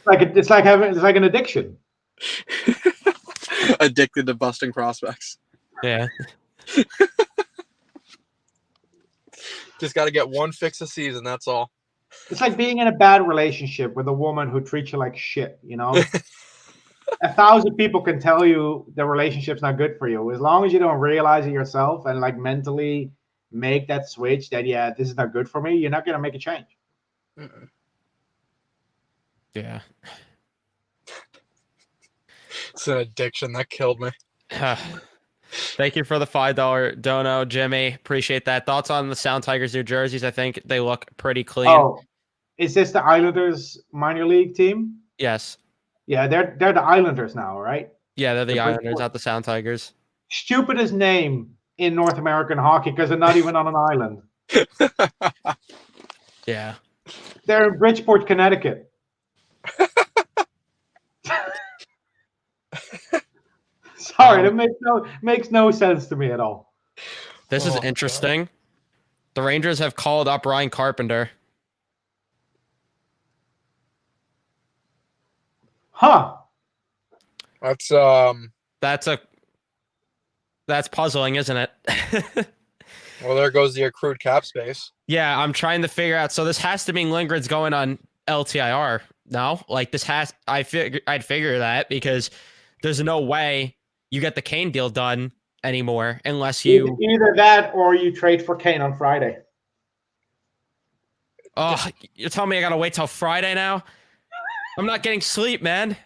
It's like an addiction. Addicted to busting prospects. Yeah. Just got to get one fix a season. That's all. It's like being in a bad relationship with a woman who treats you like shit, 1,000 people can tell you the relationship's not good for you. As long as you don't realize it yourself and like mentally make that switch that yeah, this is not good for me, you're not gonna make a change. Mm-mm. Yeah. It's an addiction that killed me. Thank you for the $5 dono, Jimmy. Appreciate that. Thoughts on the Sound Tigers New Jerseys? I think they look pretty clean. Oh, is this the Islanders minor league team? Yes. Yeah, they're the Islanders now, right? Yeah, they're the The Islanders, Bridgeport- not the Sound Tigers. Stupidest name in North American hockey because they're not even on an island. Yeah. They're in Bridgeport, Connecticut. Sorry, that makes no sense to me at all. This is Oh, God. interesting. The Rangers have called up Ryan Carpenter. Huh. That's puzzling, isn't it? Well, there goes the accrued cap space. Yeah, I'm trying to figure out. So this has to mean Lindgren's going on LTIR. No, like I'd figure that because there's no way you get the Kane deal done anymore unless you. Either that or you trade for Kane on Friday. Oh, you're telling me I gotta wait till Friday now? I'm not getting sleep, man.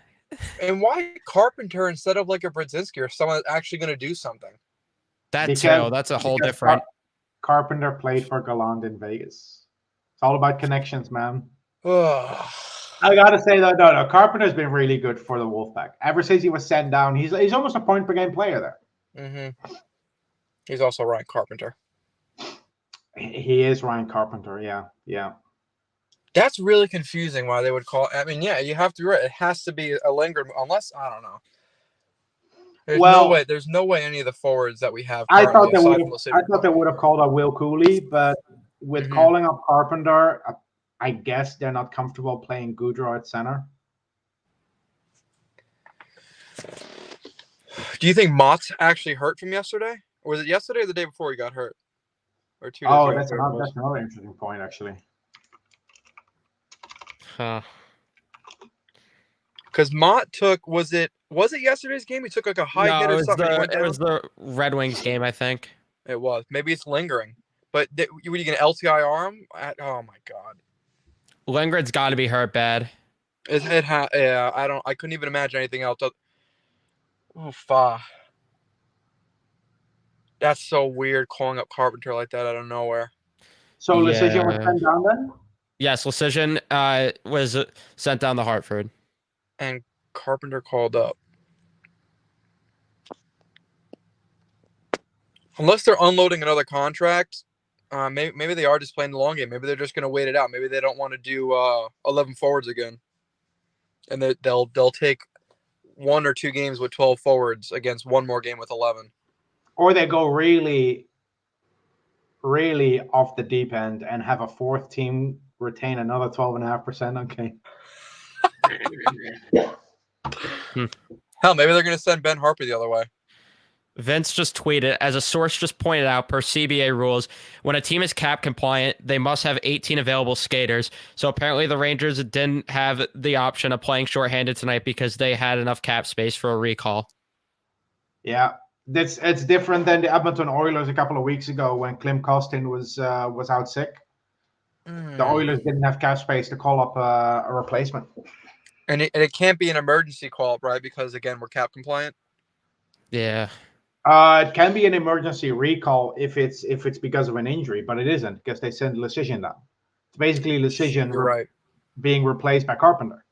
And why Carpenter instead of like a Brzezinski or someone that's actually going to do something? That's a whole because different. Carpenter played for Gallant in Vegas. It's all about connections, man. Ugh. I gotta say that no, Carpenter's been really good for the Wolfpack ever since he was sent down. He's almost a point per game player there. Mm-hmm. He's also Ryan Carpenter. He is Ryan Carpenter. Yeah. That's really confusing. Why they would call? I mean, yeah, you have to be right. It has to be a Lindgren, unless I don't know. There's no way any of the forwards that we have. I thought they would have called up Will Cooley, but with calling up Carpenter, I guess they're not comfortable playing Goudreau at center. Do you think Mott's actually hurt from yesterday? Or was it yesterday or the day before he got hurt? Or 2 days ago? That's another interesting point, actually. Huh. Because Mott took was it yesterday's game? He took like a high hit or something. It was the Red Wings game, I think. It was. Maybe it's lingering. But were you going to LTIR him? Oh my god. Lindgren's got to be hurt bad. Yeah, I couldn't even imagine anything else. That's so weird calling up Carpenter like that out of nowhere. So Lecision was sent down then? Yes, Lecision was sent down to Hartford. And Carpenter called up. Unless they're unloading another contract, maybe they are just playing the long game. Maybe they're just going to wait it out. Maybe they don't want to do 11 forwards again, and they'll take 1 or 2 games with 12 forwards against one more game with 11. Or they go really, really off the deep end and have a fourth team retain another 12.5% on Kane. Hell, maybe they're going to send Ben Harper the other way. Vince just tweeted, as a source just pointed out, per CBA rules, when a team is cap compliant, they must have 18 available skaters. So apparently the Rangers didn't have the option of playing shorthanded tonight because they had enough cap space for a recall. Yeah, it's different than the Edmonton Oilers a couple of weeks ago when Klim Kostin was out sick. The Oilers didn't have cap space to call up a replacement. And it can't be an emergency call, right? Because again, we're cap compliant. Yeah. Yeah. It can be an emergency recall if it's because of an injury, but it isn't because they send Lecision down. It's basically Lecision right. being replaced by Carpenter.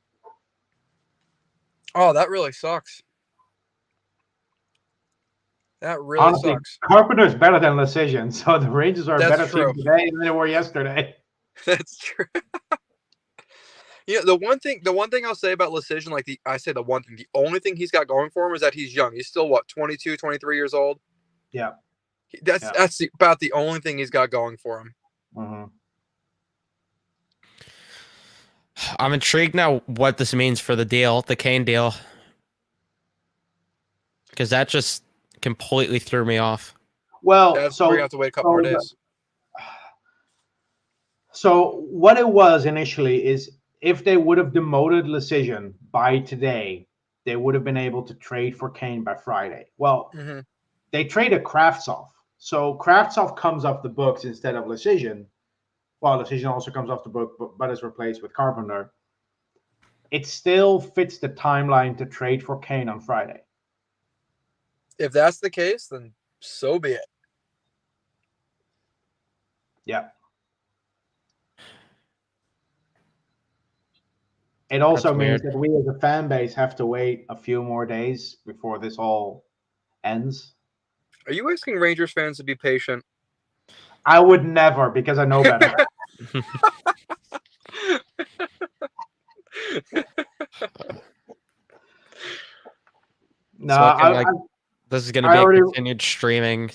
Oh, that really sucks. That really Honestly, sucks. Carpenter's better than Lecision, so the Rangers are a That's better true. team today than they were yesterday. That's true. The one thing I'll say about Lecision, the only thing he's got going for him is that he's young. He's still 22, 23 years old. Yeah. That's about the only thing he's got going for him. Mm-hmm. I'm intrigued now what this means for the Kane deal. Because that just completely threw me off. Well, we're going to have to wait a couple more days. So what it was initially is if they would have demoted Lecision by today, they would have been able to trade for Kane by Friday. Well, Mhm. they traded Kravtsov. So Kravtsov comes off the books instead of Lecision. Well, Lecision also comes off the book, but is replaced with Carpenter. It still fits the timeline to trade for Kane on Friday. If that's the case, then so be it. Yeah. It also That's means weird. that we as a fan base have to wait a few more days before this all ends. Are you asking Rangers fans to be patient? I would never, because I know better. No, It's looking like I this is going to I be a already continued streaming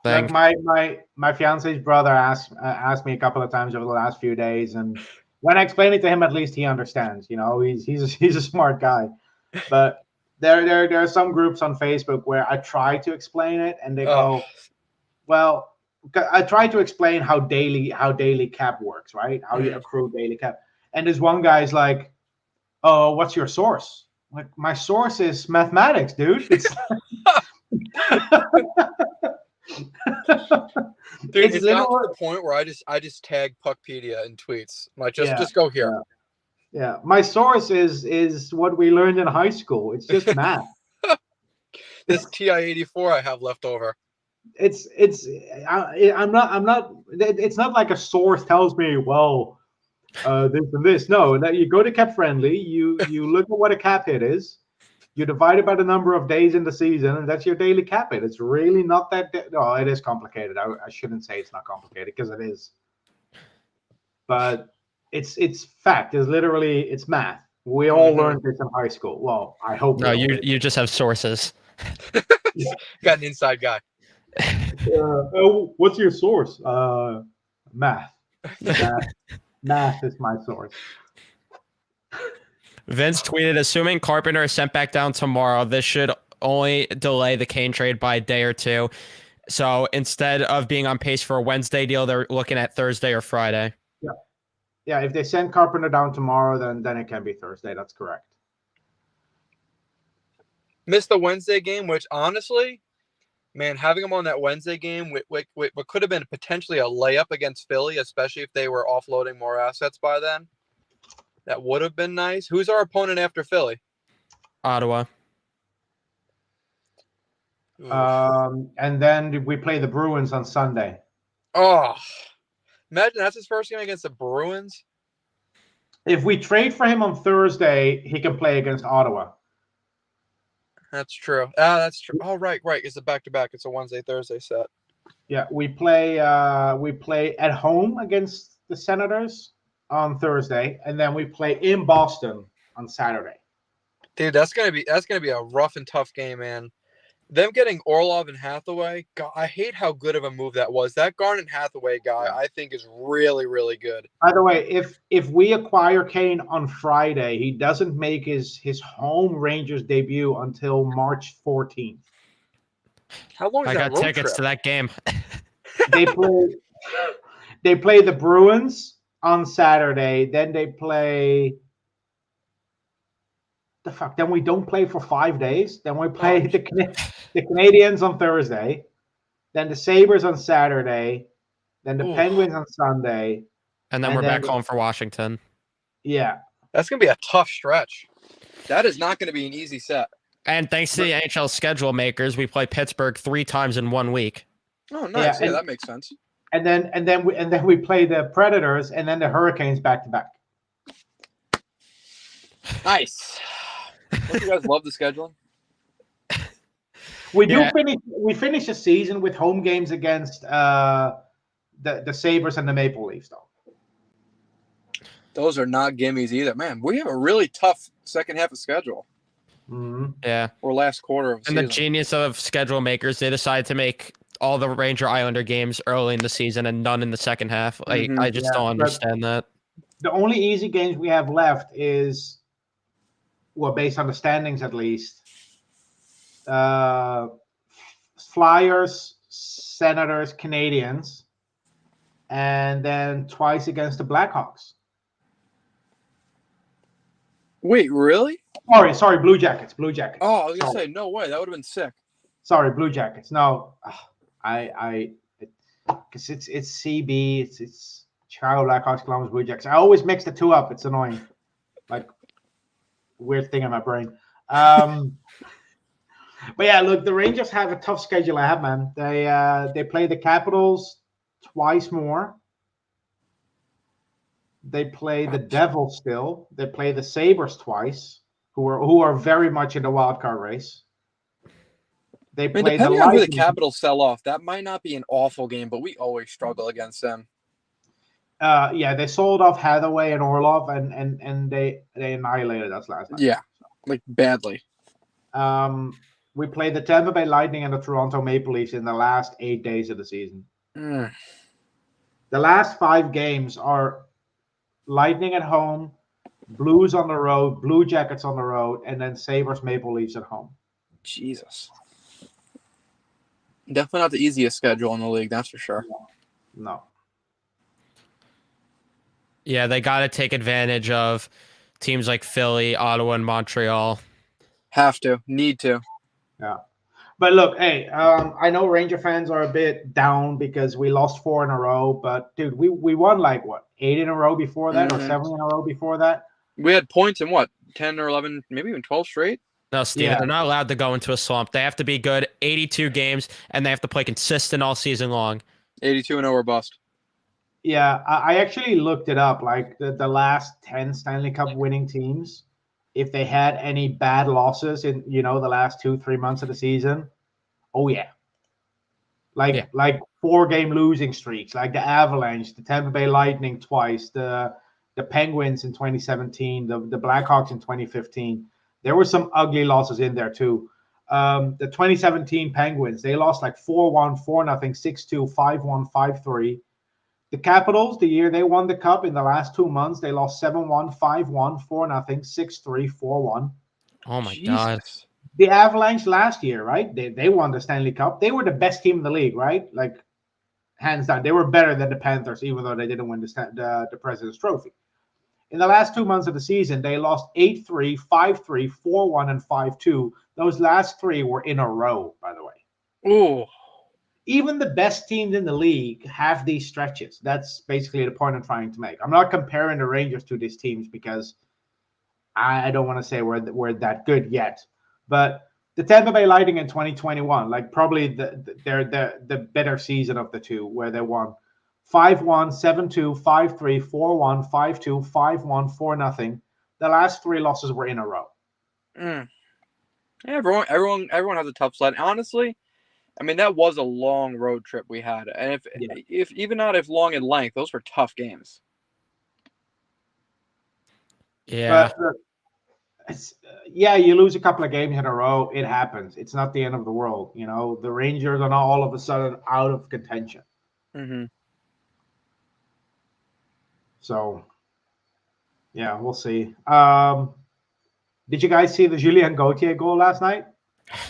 like thing. my fiance's brother asked me a couple of times over the last few days, and when I explain it to him, at least he understands. You know, he's a smart guy, but there are some groups on Facebook where I try to explain it, and they Oh, go, well, I try to explain how daily cap works, right? How you Mhm. accrue daily cap, and this one guy's like, oh, what's your source? Like, my source is mathematics, dude. It's dude, it's it's gotten to literally the point where I just tag Puckpedia in tweets. Like, yeah. just go here. Yeah, my source is what we learned in high school. It's just math. This TI-84 I have left over. I'm not. It's not like a source tells me, well, this and this. No, that you go to Cap Friendly, you look at what a cap hit is, you divide it by the number of days in the season, and that's your daily cap hit. It's really not that. No, it is complicated. I shouldn't say it's not complicated, because it is. But it's fact. It's literally it's math. We all Mhm. learned this in high school. Well, I hope No, we all did. you just have sources. Got an inside guy. Oh, what's your source? Math. Math is my source. Vince tweeted, assuming Carpenter is sent back down tomorrow, this should only delay the Kane trade by a day or two. So instead of being on pace for a Wednesday deal, they're looking at Thursday or Friday. Yeah, if they send Carpenter down tomorrow, then it can be Thursday. That's correct. Missed the Wednesday game, which honestly, man, having him on that Wednesday game, what could have been potentially a layup against Philly, especially if they were offloading more assets by then. That would have been nice. Who's our opponent after Philly? Ottawa. And then we play the Bruins on Sunday. Oh, imagine that's his first game against the Bruins. If we trade for him on Thursday, he can play against Ottawa. That's true. That's true. Oh, right. It's a back-to-back. It's a Wednesday-Thursday set. Yeah, we play at home against the Senators on Thursday, and then we play in Boston on Saturday. Dude, that's gonna be a rough and tough game, man. Them getting Orlov and Hathaway, God, I hate how good of a move that was. That Garnet Hathaway guy, I think, is really, really good. By the way, if we acquire Kane on Friday, he doesn't make his home Rangers debut until March 14th. How long is I that got road tickets trip? to that game. They play the Bruins on Saturday. Then they play the fuck. Then we don't play for 5 days. Then we play the Canadians on Thursday. Then the Sabres on Saturday. Then the Penguins on Sunday. And then we're back home for Washington. Yeah. That's going to be a tough stretch. That is not going to be an easy set. And thanks to the NHL schedule makers, we play Pittsburgh 3 times in 1 week. Oh, nice. Yeah, that makes sense. And then we play the Predators and then the Hurricanes back to back. Nice. Don't you guys love the scheduling? We finish the season with home games against the Sabres and the Maple Leafs, though. Those are not gimmies either. Man, we have a really tough second half of schedule. Mm-hmm. Yeah. Or last quarter of the season. The genius of schedule makers, they decided to make all the Ranger Islander games early in the season and none in the second half. Like, I just don't understand that. The only easy games we have left is, well, based on the standings at least, Flyers, Senators, Canadians, and then twice against the Blackhawks. Wait, really? Sorry, Blue Jackets. Blue Jackets. Oh, I was gonna Sorry. say no way. That would have been sick. Sorry, Blue Jackets. No, because it's CB. It's Chicago Blackhawks, Columbus Blue Jackets. I always mix the two up. It's annoying. Like weird thing in my brain. But yeah, look, the Rangers have a tough schedule ahead, man. They play the Capitals twice more. They play the Devils still. They play the Sabres twice, who are very much in the wild card race. They I mean, play the depending on who the Lightning. Capitals sell off, that might not be an awful game, but we always struggle against them. Yeah, they sold off Hathaway and Orlov, and they annihilated us last night. Yeah, like badly. We played the Tampa Bay Lightning and the Toronto Maple Leafs in the last 8 days of the season. Mm. The last 5 games are Lightning at home, Blues on the road, Blue Jackets on the road, and then Sabres Maple Leafs at home. Jesus. Definitely not the easiest schedule in the league, that's for sure. No. Yeah, they got to take advantage of teams like Philly, Ottawa, and Montreal. Have to. Need to. Yeah. But look, hey, I know Ranger fans are a bit down because we lost 4 in a row, but dude, we won like what, 8 in a row before that, or 7 in a row before that. We had points in what, 10 or 11, maybe even 12 straight? No, Steven, they're not allowed to go into a slump. They have to be good 82 games, and they have to play consistent all season long. 82-0 or bust. Yeah, I actually looked it up. Like the last 10 Stanley Cup winning teams, if they had any bad losses in the last 2-3 months of the season, oh yeah, like 4-game losing streaks, like the Avalanche, the Tampa Bay Lightning twice, the Penguins in 2017, the Blackhawks in 2015. There were some ugly losses in there too. The 2017 Penguins, they lost like 4-1, 4-0, 6-2, 5-1, 5-3. The Capitals, the year they won the Cup, in the last 2 months, they lost 7-1, 5-1, 4-0, 6-3, 4-1. Oh, my God. The Avalanche last year, right? They won the Stanley Cup. They were the best team in the league, right? Like, hands down. They were better than the Panthers, even though they didn't win the President's Trophy. In the last 2 months of the season, they lost 8-3, 5-3, 4-1, and 5-2. Those last 3 were in a row, by the way. Ooh. Even the best teams in the league have these stretches. That's basically the point I'm trying to make. I'm not comparing the Rangers to these teams because I don't want to say we're that good yet. But the Tampa Bay Lightning in 2021, like probably the better season of the two, where they won 5-1, 7-2, 5-3, 4-1, 5-2, 5-1, 4-0. The last 3 losses were in a row. Yeah, everyone has a tough sled. Honestly, I mean, that was a long road trip we had. And if even not if long in length, those were tough games. Yeah. But, you lose a couple of games in a row. It happens. It's not the end of the world. The Rangers are not all of a sudden out of contention. Mm-hmm. So, yeah, we'll see. Did you guys see the Julien Gauthier goal last night?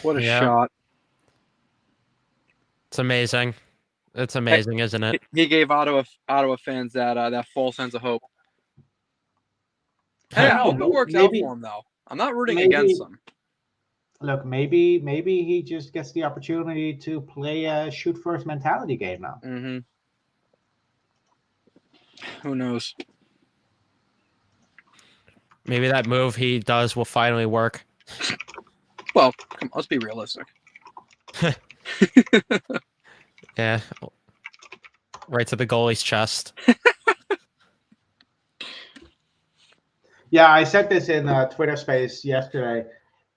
What a shot. It's amazing. It's amazing, isn't it? He gave Ottawa fans that false sense of hope. Hey, I hope it works out for him, though. I'm not rooting against him. Look, maybe he just gets the opportunity to play a shoot-first mentality game now. Mm-hmm. Who knows? Maybe that move he does will finally work. Well, let's be realistic. Yeah. Right to the goalie's chest. Yeah, I said this in Twitter space yesterday.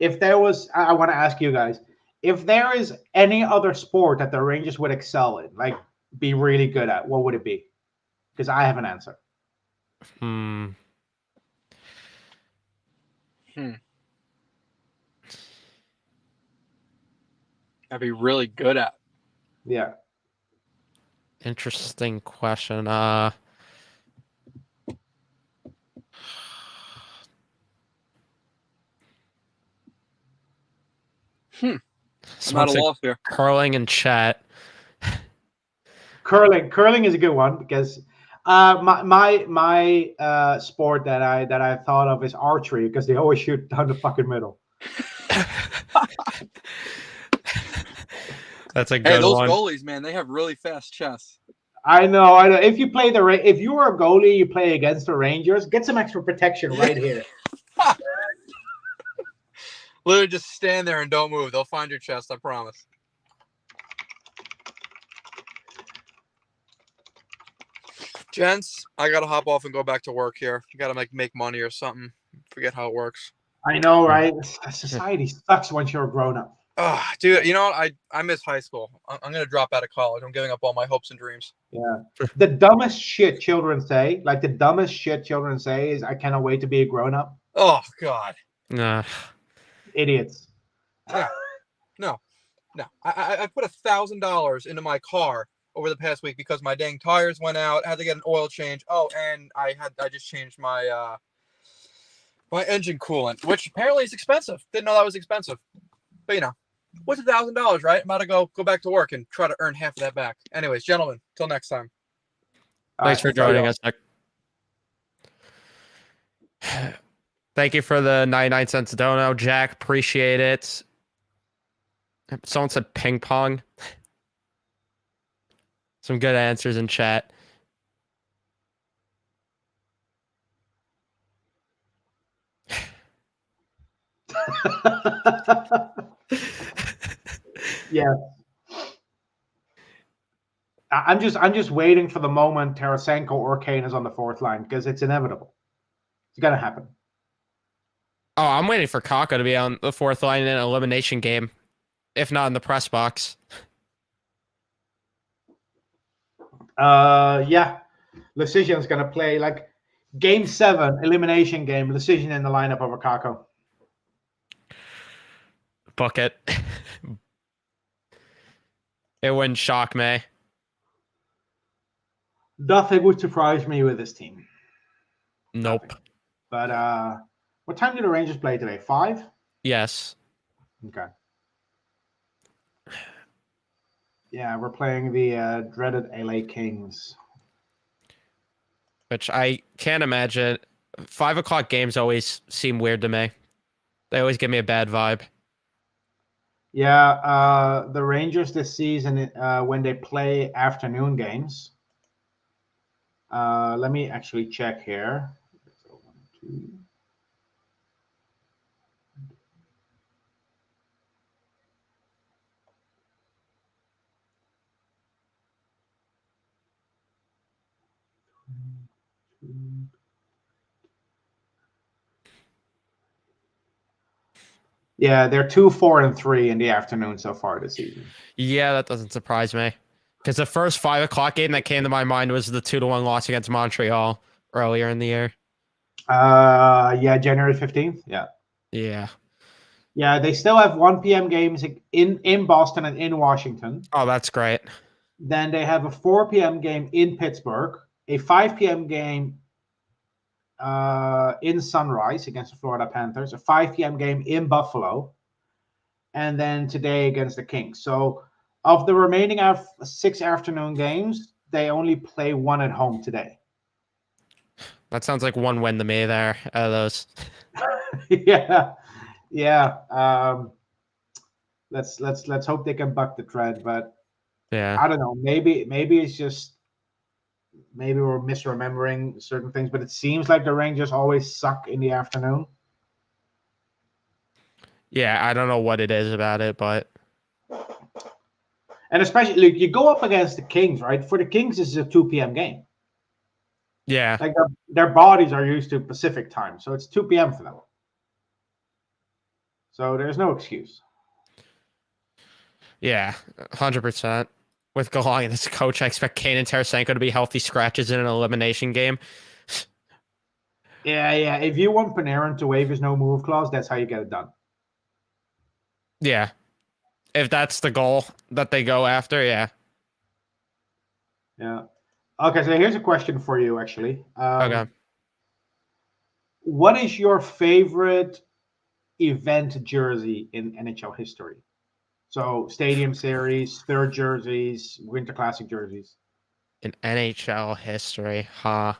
I want to ask you guys, if there is any other sport that the Rangers would excel in, like be really good at, what would it be? Because I have an answer. I'd be really good at. Yeah. Interesting question. I'm at a loss here. Curling and chat. Curling is a good one because My sport that I thought of is archery because they always shoot down the fucking middle. That's a Hey, good those one. goalies, man, they have really fast chests. I know. If you play if you are a goalie, you play against the Rangers. Get some extra protection right here. Literally just stand there and don't move. They'll find your chest, I promise. Gents, I gotta hop off and go back to work here. You gotta make money or something. Forget how it works. I know, right? Society sucks once you're a grown up. Dude, you know what? I miss high school. I'm gonna drop out of college. I'm giving up all my hopes and dreams. Yeah. The dumbest shit children say, is, "I cannot wait to be a grown up." Oh God. Nah. Idiots. No. I put $1,000 into my car over the past week because my dang tires went out. I had to get an oil change. Oh, and I just changed my my engine coolant, which apparently is expensive. Didn't know that was expensive. But you know, what's $1,000, right? I'm about to go back to work and try to earn half of that back. Anyways, gentlemen, till next time. Thanks for joining us, Nick. Thank you for the 99 cents dono, Jack. Appreciate it. Someone said ping pong. Some good answers in chat. Yeah. I'm just waiting for the moment Tarasenko or Kane is on the fourth line because it's inevitable. It's gonna happen. Oh, I'm waiting for Kakko to be on the fourth line in an elimination game, if not in the press box. Yeah. Lucian's gonna play like game 7 elimination game. Lucian in the lineup over Kakko. Book it. It wouldn't shock me. Nothing would surprise me with this team. Nope. Nothing. But what time do the Rangers play today? 5? Yes. Okay. Yeah, we're playing the dreaded LA Kings. Which I can't imagine. 5 o'clock games always seem weird to me. They always give me a bad vibe. Yeah, the Rangers this season, when they play afternoon games, let me actually check here. So 1, 2. Yeah, they're 2-4-3 in the afternoon so far this season. Yeah, that doesn't surprise me. Because the first 5 o'clock game that came to my mind was the 2-1 loss against Montreal earlier in the year. Yeah, January 15th. Yeah. Yeah. Yeah, they still have 1 p.m. games in Boston and in Washington. Oh, that's great. Then they have a 4 p.m. game in Pittsburgh, a 5 p.m. game in Sunrise against the Florida Panthers, a 5 p.m. game in Buffalo, and then today against the Kings. So of the remaining 6 afternoon games, they only play 1 at home today. That sounds like 1 win to me there out of those. Yeah. Let's hope they can buck the trend, but Yeah. I don't know. Maybe it's just maybe we're misremembering certain things, but it seems like the Rangers always suck in the afternoon. Yeah, I don't know what it is about it, but and especially you go up against the Kings, right? For the Kings, this is a 2 p.m. game. yeah, Like their bodies are used to Pacific time, so it's 2 p.m. for them. So there's no excuse. yeah, 100%. With Galong and his coach, I expect Kane and Tarasenko to be healthy scratches in an elimination game. Yeah. If you want Panarin to waive his no move clause, that's how you get it done. Yeah. If that's the goal that they go after, yeah. Yeah. Okay, so here's a question for you, actually. Okay. What is your favorite event jersey in NHL history? So Stadium Series, third jerseys, Winter Classic jerseys. in NHL history, huh?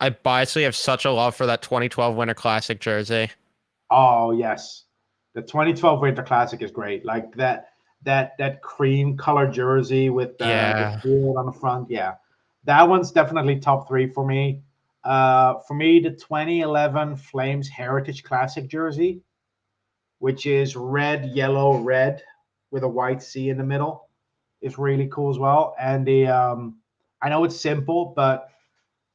I biasly have such a love for that 2012 Winter Classic jersey. Oh yes, the 2012 Winter Classic is great. Like that cream color jersey with the Yeah. shield on the front. Yeah, that one's definitely top three for me. For me, the 2011 Flames Heritage Classic jersey, which is red, yellow, red with a white C in the middle, is really cool as well. And the I know it's simple, but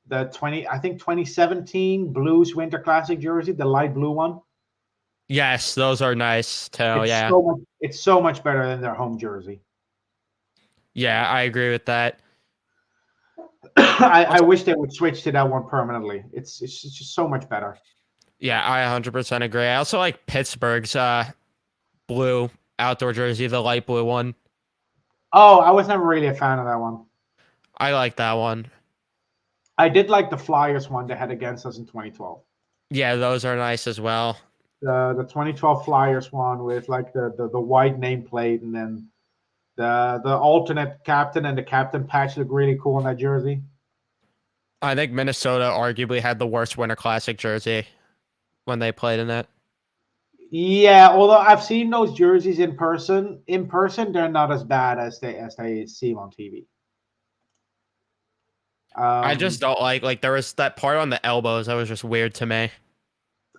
the 2017 Blues Winter Classic jersey, the light blue one. Yes, those are nice too. Yeah. It's so much better than their home jersey. Yeah, I agree with that. I Also, wish they would switch to that one permanently. It's just so much better. yeah, I 100% agree. I also like Pittsburgh's blue outdoor jersey, the light blue one. Oh, I was never really a fan of that one. I like that one. I did like the Flyers one they had against us in 2012. Yeah, those are nice as well. The 2012 Flyers one with like the white nameplate and then the alternate captain and the captain patch look really cool on that jersey. I think Minnesota arguably had the worst Winter Classic jersey when they played in it. Yeah, although I've seen those jerseys in person. In person, they're not as bad as they seem on TV. I just don't like there was that part on the elbows that was just weird to me.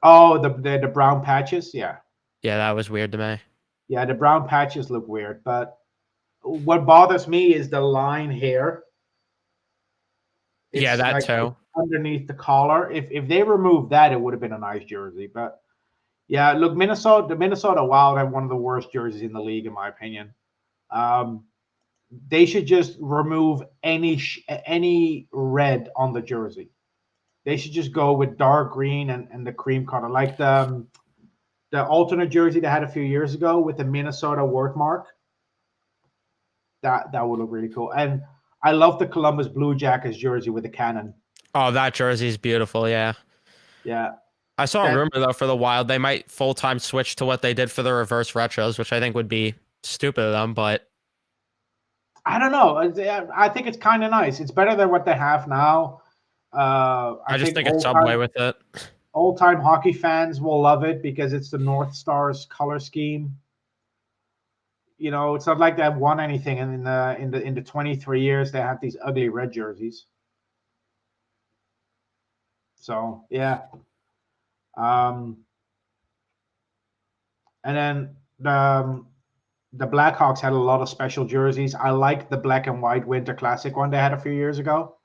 Oh, the brown patches, yeah, Yeah, that was weird to me. yeah, the brown patches look weird. But what bothers me is the line here. Yeah, It's that like too. underneath the collar. If they removed that, it would have been a nice jersey. But yeah, look, the Minnesota Wild have one of the worst jerseys in the league, in my opinion. Um, they should just remove any red on the jersey. They should just go with dark green and the cream color, like the alternate jersey they had a few years ago with the Minnesota word mark. That would look really cool. And I love the Columbus Blue Jackets jersey with the cannon. Oh, that jersey's beautiful. Yeah. Yeah, I saw a that rumor though for the Wild they might full time switch to what they did for the reverse retros, which I think would be stupid of them, but I don't know. I think it's kind of nice. It's better than what they have now. I I just think think it's Subway with it. old time hockey fans will love it because it's the North Stars color scheme. You know, it's not like they have won anything, and in the 23 years they have these ugly red jerseys. So yeah, um, and then the Blackhawks had a lot of special jerseys. I like the black and white Winter Classic one they had a few years ago.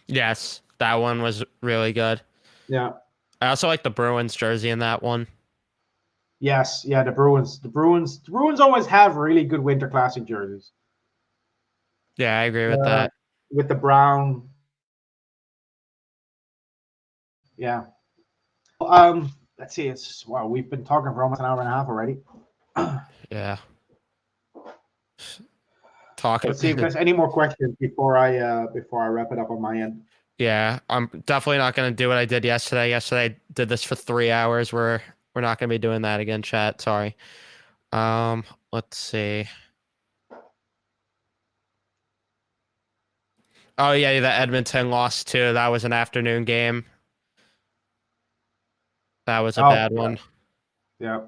Yes, that one was really good. Yeah. I also like the Bruins jersey in that one. Yes. Yeah. The Bruins always have really good Winter Classic jerseys. Yeah, I agree with Uh, that. with the brown. Yeah. Let's see. It's wow. We've been talking for almost an hour and a half already. Yeah. Talking. Let's see if there's any more questions before I wrap it up on my end. Yeah, I'm definitely not gonna do what I did yesterday. Yesterday I did this for 3 hours. We're not gonna be doing that again, chat. Sorry. Let's see. Oh yeah, the Edmonton lost too. That was an afternoon game. That was a bad one. Yeah.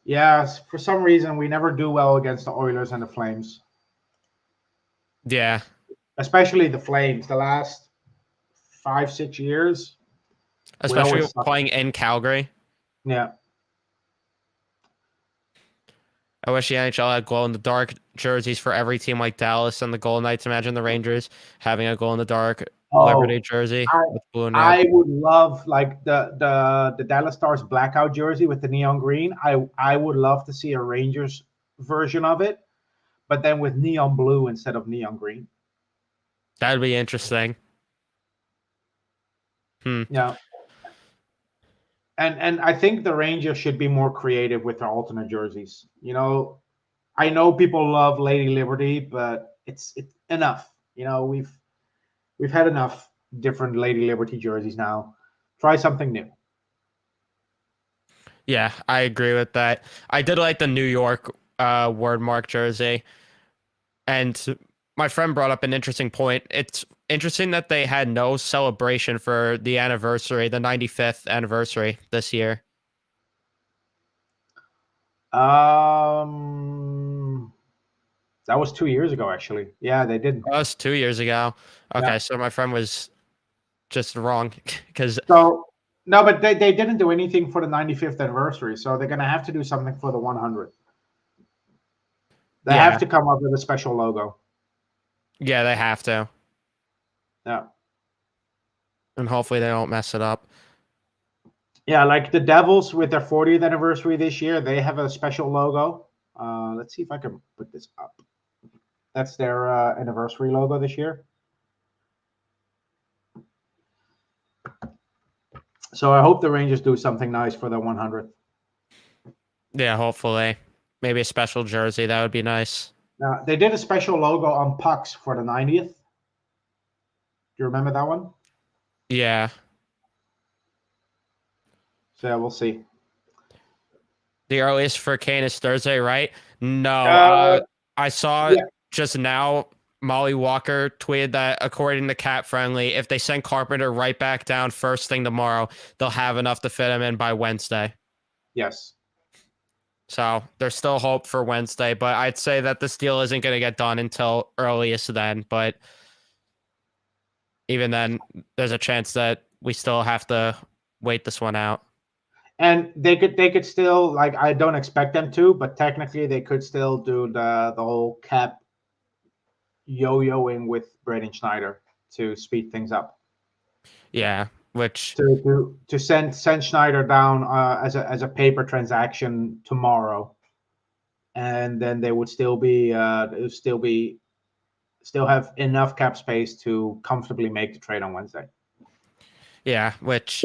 Yeah. For some reason, we never do well against the Oilers and the Flames, Yeah. especially the Flames. The last 5-6 years, Especially always suck. playing in Calgary. Yeah. I wish the NHL had glow in the dark jerseys for every team like Dallas and the Golden Knights. Imagine the Rangers having a glow in the dark Liberty jersey with blue and red. I would love like the Dallas Stars blackout jersey with the neon green. I would love to see a Rangers version of it, but then with neon blue instead of neon green. That'd be interesting. Yeah. And I think the Rangers should be more creative with their alternate jerseys. You know, I know people love Lady Liberty, but it's enough. You know, we've had enough. different Lady Liberty jerseys now. Try something new. Yeah, I agree with that. I did like the New York word mark jersey. And my friend brought up an interesting point. It's interesting that they had no celebration for the anniversary, the 95th anniversary this year. That was 2 years ago, actually. Yeah, they didn't. That was 2 years ago. Okay, Yeah. so my friend was just wrong because So no, but they didn't do anything for the 95th anniversary, so they're gonna have to do something for the 100th. They Yeah. have to come up with a special logo. yeah, they have to, Yeah. and hopefully they don't mess it up. Yeah, like the Devils with their 40th anniversary this year, they have a special logo. Let's see if I can put this up. That's their anniversary logo this year. So I hope the Rangers do something nice for the 100th. Yeah, hopefully, maybe a special jersey that would be nice. They did a special logo on pucks for the 90th. Do you remember that one? Yeah, So yeah, we'll see. the earliest for Kane is Thursday, right? No, I saw yeah. just now. Molly Walker tweeted that according to Cat Friendly, if they send Carpenter right back down first thing tomorrow, they'll have enough to fit him in by Wednesday. Yes. So there's still hope for Wednesday, but I'd say that this deal isn't going to get done until earliest then. But even then, there's a chance that we still have to wait this one out. And they could still, like, I don't expect them to, but technically they could still do the whole cap yo-yoing with Braden Schneider to speed things up. Yeah, which To send Schneider down as a paper transaction tomorrow, and then they would still have enough cap space to comfortably make the trade on Wednesday. yeah, which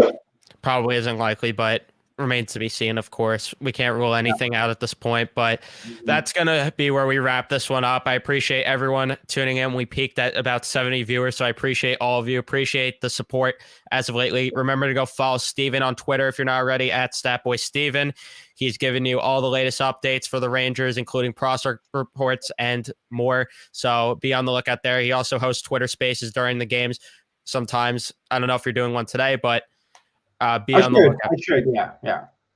probably isn't likely, but remains to be seen, of course. We can't rule anything out at this point, but that's going to be where we wrap this one up. I appreciate everyone tuning in. We peaked at about 70 viewers, so I appreciate all of you. Appreciate the support as of lately. Remember to go follow Steven on Twitter if you're not already, at StatBoySteven. He's giving you all the latest updates for the Rangers, including prospect reports and more. So be on the lookout there. He also hosts Twitter Spaces during the games sometimes. I don't know if you're doing one today, but be on the lookout. I should, yeah.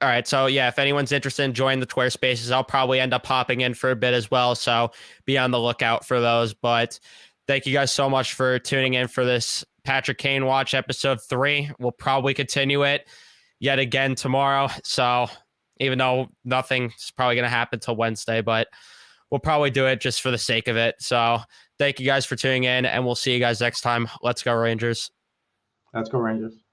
All right. So, yeah, if anyone's interested in joining the Twitter Spaces, I'll probably end up popping in for a bit as well. So be on the lookout for those. But thank you guys so much for tuning in for this Patrick Kane Watch episode 3. We'll probably continue it yet again tomorrow. So even though nothing's probably going to happen till Wednesday, but we'll probably do it just for the sake of it. So thank you guys for tuning in, and we'll see you guys next time. Let's go Rangers. Let's go Rangers.